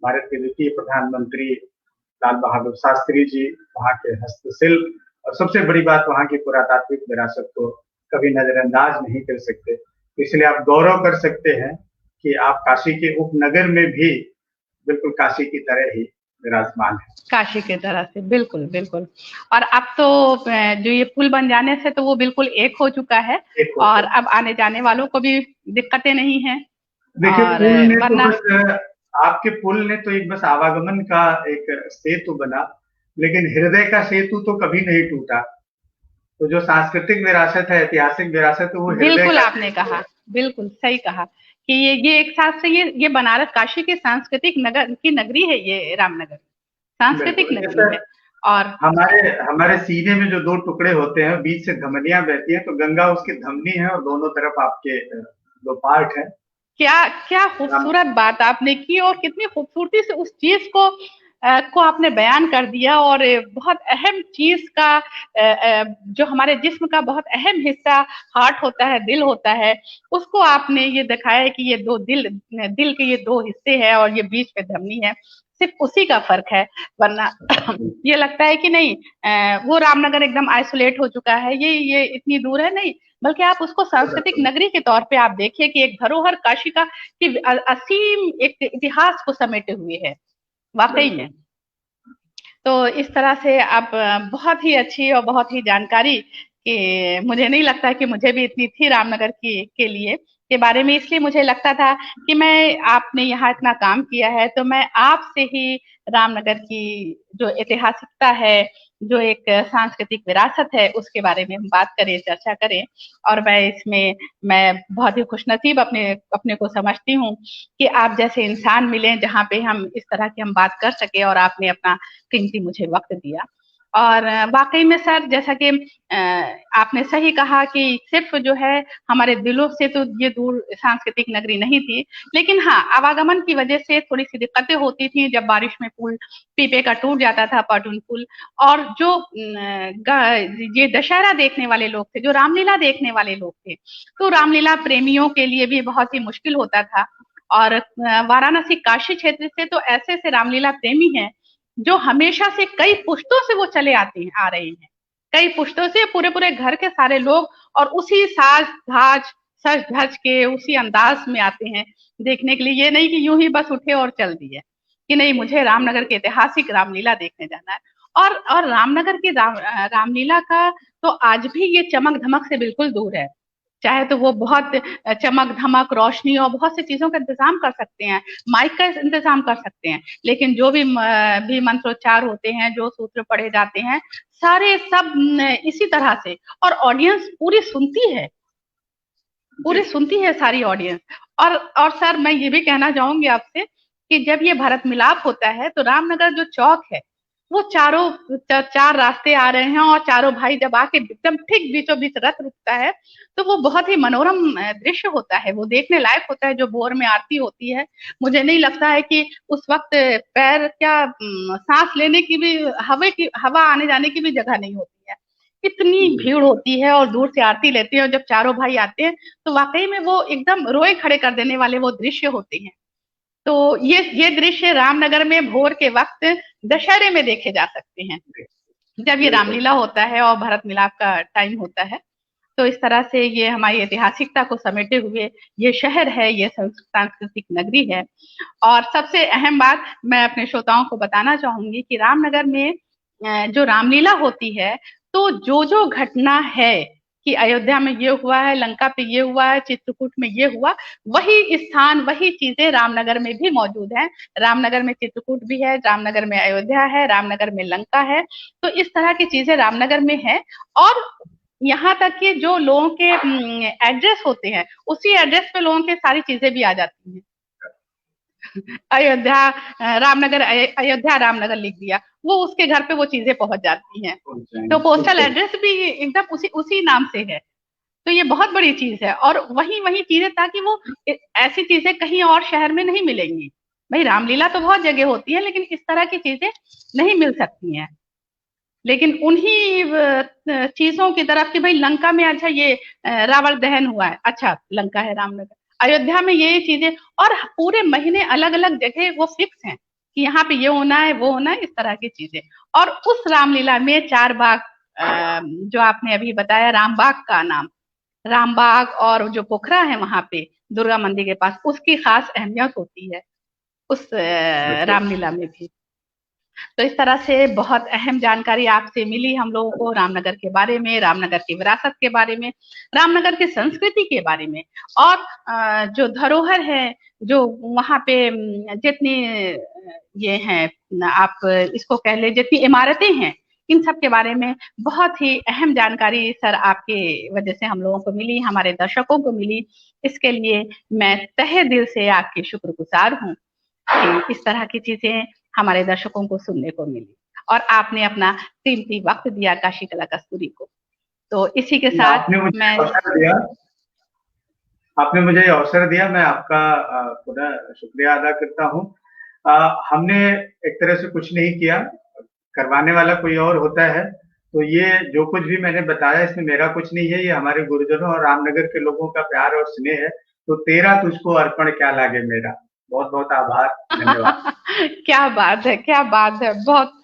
भारत के द्वितीय प्रधानमंत्री लाल बहादुर शास्त्री जी, वहाँ के हस्तशिल्प और सबसे बड़ी बात वहाँ की पुरातात्विक विरासत को कभी नजरअंदाज नहीं कर सकते। इसलिए आप गौरव कर सकते हैं कि आप काशी के उपनगर में भी बिल्कुल काशी की तरह ही विराजमान है। काशी की तरह से, बिल्कुल बिल्कुल। और अब तो जो ये पुल बन जाने से तो वो बिल्कुल एक हो चुका है, और अब आने जाने वालों को भी दिक्कतें नहीं है। देखिए, और पुल ने तो वरना बस आपके पुल ने तो एक बस आवागमन का एक सेतु बना, लेकिन हृदय का सेतु तो कभी नहीं टूटा। तो जो सांस्कृतिक विरासत है, ऐतिहासिक विरासत है, वो हृदय बिल्कुल का आपने कहा, बिल्कुल सही कहा कि ये एक साथ से ये बनारस काशी की सांस्कृतिक नगर की नगरी है, ये रामनगर सांस्कृतिक नगरी है। और हमारे हमारे सीने में जो दो टुकड़े होते हैं, बीच से धमनियां बहती हैं, तो गंगा उसकी धमनी है और दोनों तरफ आपके दो पार्ट है। क्या क्या खूबसूरत बात आपने की, और कितनी खूबसूरती से उस चीज को आपने बयान कर दिया। और बहुत अहम चीज का जो हमारे जिस्म का बहुत अहम हिस्सा हार्ट होता है, दिल होता है, उसको आपने ये दिखाया है कि ये दो दिल के ये दो हिस्से हैं और ये बीच में धमनी है, सिर्फ उसी का फर्क है। वरना ये लगता है कि नहीं, वो रामनगर एकदम आइसोलेट हो चुका है, ये इतनी दूर है, नहीं, बल्कि आप उसको सांस्कृतिक नगरी के तौर पे आप देखिए कि एक धरोहर काशी का कि असीम एक इतिहास को समेटे हुए है वाकई में। तो इस तरह से आप बहुत ही अच्छी और बहुत ही जानकारी कि मुझे नहीं लगता कि मुझे भी इतनी थी रामनगर की के लिए के बारे में। इसलिए मुझे लगता था कि मैं आपने यहाँ इतना काम किया है तो मैं आपसे ही रामनगर की जो ऐतिहासिकता है, जो एक सांस्कृतिक विरासत है, उसके बारे में हम बात करें, चर्चा करें। और मैं बहुत ही खुशनसीब अपने अपने को समझती हूँ कि आप जैसे इंसान मिले जहाँ पे हम इस तरह की हम बात कर सके, और आपने अपना कीमती मुझे वक्त दिया। और वाकई में सर, जैसा कि आपने सही कहा कि सिर्फ जो है हमारे दिलों से तो ये दूर सांस्कृतिक नगरी नहीं थी, लेकिन हाँ, आवागमन की वजह से थोड़ी सी दिक्कतें होती थी। जब बारिश में पुल पीपे का टूट जाता था, पाटुन पुल, और जो ये दशहरा देखने वाले लोग थे, जो रामलीला देखने वाले लोग थे, तो रामलीला प्रेमियों के लिए भी बहुत ही मुश्किल होता था। और वाराणसी काशी क्षेत्र से तो ऐसे ऐसे रामलीला प्रेमी हैं जो हमेशा से कई पुश्तों से वो चले आते हैं, आ रहे हैं, कई पुश्तों से पूरे पूरे घर के सारे लोग, और उसी साज धाज सज धज के उसी अंदाज में आते हैं देखने के लिए। ये नहीं कि यूं ही बस उठे और चल दिए कि नहीं, मुझे रामनगर के ऐतिहासिक रामलीला देखने जाना है। और रामनगर की रामलीला का तो आज भी ये चमक धमक से बिल्कुल दूर है। चाहे तो वो बहुत चमक धमक रोशनी और बहुत सी चीजों का इंतजाम कर सकते हैं, माइक का इंतजाम कर सकते हैं, लेकिन जो भी मंत्रोच्चार होते हैं, जो सूत्र पढ़े जाते हैं, सारे सब इसी तरह से, और ऑडियंस पूरी सुनती है, पूरी सुनती है सारी ऑडियंस। और सर, मैं ये भी कहना चाहूंगी आपसे कि जब ये भरत मिलाप होता है तो रामनगर जो चौक है, वो चार रास्ते आ रहे हैं, और चारों भाई जब आके एकदम ठीक बीचों बीच रथ रुकता है, तो वो बहुत ही मनोरम दृश्य होता है, वो देखने लायक होता है। जो भोर में आरती होती है, मुझे नहीं लगता है कि उस वक्त पैर क्या सांस लेने की भी, हवा आने जाने की भी जगह नहीं होती है, इतनी भीड़ होती है, और दूर से आरती लेते हैं, और जब चारों भाई आते हैं तो वाकई में वो एकदम रोए खड़े कर देने वाले वो दृश्य होते हैं। तो ये दृश्य रामनगर में भोर के वक्त दशहरे में देखे जा सकते हैं, जब ये रामलीला होता है और भरत मिलाप का टाइम होता है। तो इस तरह से ये हमारी ऐतिहासिकता को समेटे हुए ये शहर है, ये सांस्कृतिक नगरी है। और सबसे अहम बात मैं अपने श्रोताओं को बताना चाहूंगी कि रामनगर में जो रामलीला होती है, तो जो घटना है कि अयोध्या में ये हुआ है, लंका पे ये हुआ है, चित्रकूट में ये हुआ, वही स्थान वही चीजें रामनगर में भी मौजूद है। रामनगर में चित्रकूट भी है, रामनगर में अयोध्या है, रामनगर में लंका है। तो इस तरह की चीजें रामनगर में है। और यहाँ तक कि जो लोगों के एड्रेस होते हैं, उसी एड्रेस पे लोगों के सारी चीजें भी आ जाती हैं। अयोध्या रामनगर, अयोध्या रामनगर लिख दिया, वो उसके घर पे वो चीजें पहुंच जाती हैं। तो पोस्टल एड्रेस भी एकदम उसी नाम से है। तो ये बहुत बड़ी चीज है, और वही चीजें, ताकि वो ऐसी चीजें कहीं और शहर में नहीं मिलेंगी। भाई, रामलीला तो बहुत जगह होती है, लेकिन इस तरह की चीजें नहीं मिल सकती हैं। लेकिन उन्हीं चीजों की तरफ कि भाई लंका में अच्छा ये रावण दहन हुआ है, अच्छा लंका है रामनगर, अयोध्या में ये चीजें, और पूरे महीने अलग अलग जगह वो फिक्स हैं कि यहाँ पे ये होना है, वो होना है, इस तरह की चीजें। और उस रामलीला में चार बाग जो आपने अभी बताया रामबाग का नाम, रामबाग और जो पोखरा है वहां पे दुर्गा मंदिर के पास, उसकी खास अहमियत होती है उस रामलीला में भी। तो इस तरह से बहुत अहम जानकारी आपसे मिली हम लोगों को रामनगर के बारे में, रामनगर की विरासत के बारे में, रामनगर की संस्कृति के बारे में, और जो धरोहर है, जो वहां पे जितनी ये हैं, आप इसको कह ले, जितनी इमारतें हैं, इन सब के बारे में बहुत ही अहम जानकारी सर आपके वजह से हम लोगों को मिली, हमारे दर्शकों को मिली। इसके लिए मैं तहे दिल से आपकी शुक्रगुजार हूँ कि इस तरह की चीजें हमारे दर्शकों को सुनने को मिली, और आपने अपना कीमती वक्त दिया काशी कला कस्तूरी को। तो इसी के साथ मैं आपने मुझे अवसर दिया, मैं आपका पुनः शुक्रिया अदा करता हूँ। हमने एक तरह से कुछ नहीं किया, करवाने वाला कोई और होता है, तो ये जो कुछ भी मैंने बताया इसमें मेरा कुछ नहीं है, ये हमारे गुरुजनों और रामनगर के लोगों का प्यार और स्नेह है। तो तेरा तुझको अर्पण क्या लागे मेरा। बहुत बहुत आभार, धन्यवाद। क्या बात है, क्या बात है, बहुत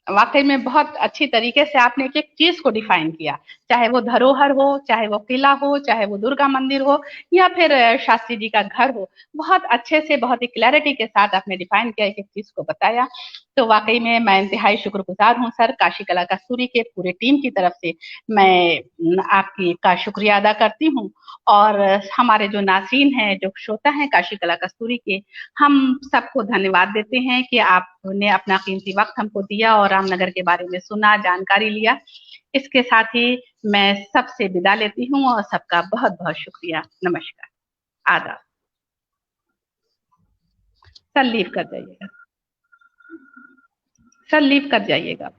वाकई में बहुत अच्छी तरीके से आपने एक एक चीज को डिफाइन किया, चाहे वो धरोहर हो, चाहे वो किला हो, चाहे वो दुर्गा मंदिर हो, या फिर शास्त्री जी का घर हो। बहुत अच्छे से, बहुत ही क्लैरिटी के साथ आपने डिफाइन किया, एक एक चीज को बताया। तो वाकई में मैं इंतहाई शुक्रगुजार हूँ सर, काशी कला कस्तूरी के पूरे टीम की तरफ से मैं आपकी का शुक्रिया अदा करती हूँ। और हमारे जो नाज़रीन हैं, जो श्रोता हैं काशी कला कस्तूरी के, हम सबको धन्यवाद देते हैं कि आपने अपना कीमती वक्त हमको दिया और रामनगर के बारे में सुना, जानकारी लिया। इसके साथ ही मैं सबसे विदा लेती हूँ और सबका बहुत बहुत शुक्रिया। नमस्कार, आदाब। सर लीव कर जाइएगा, सर लीव कर जाइएगा।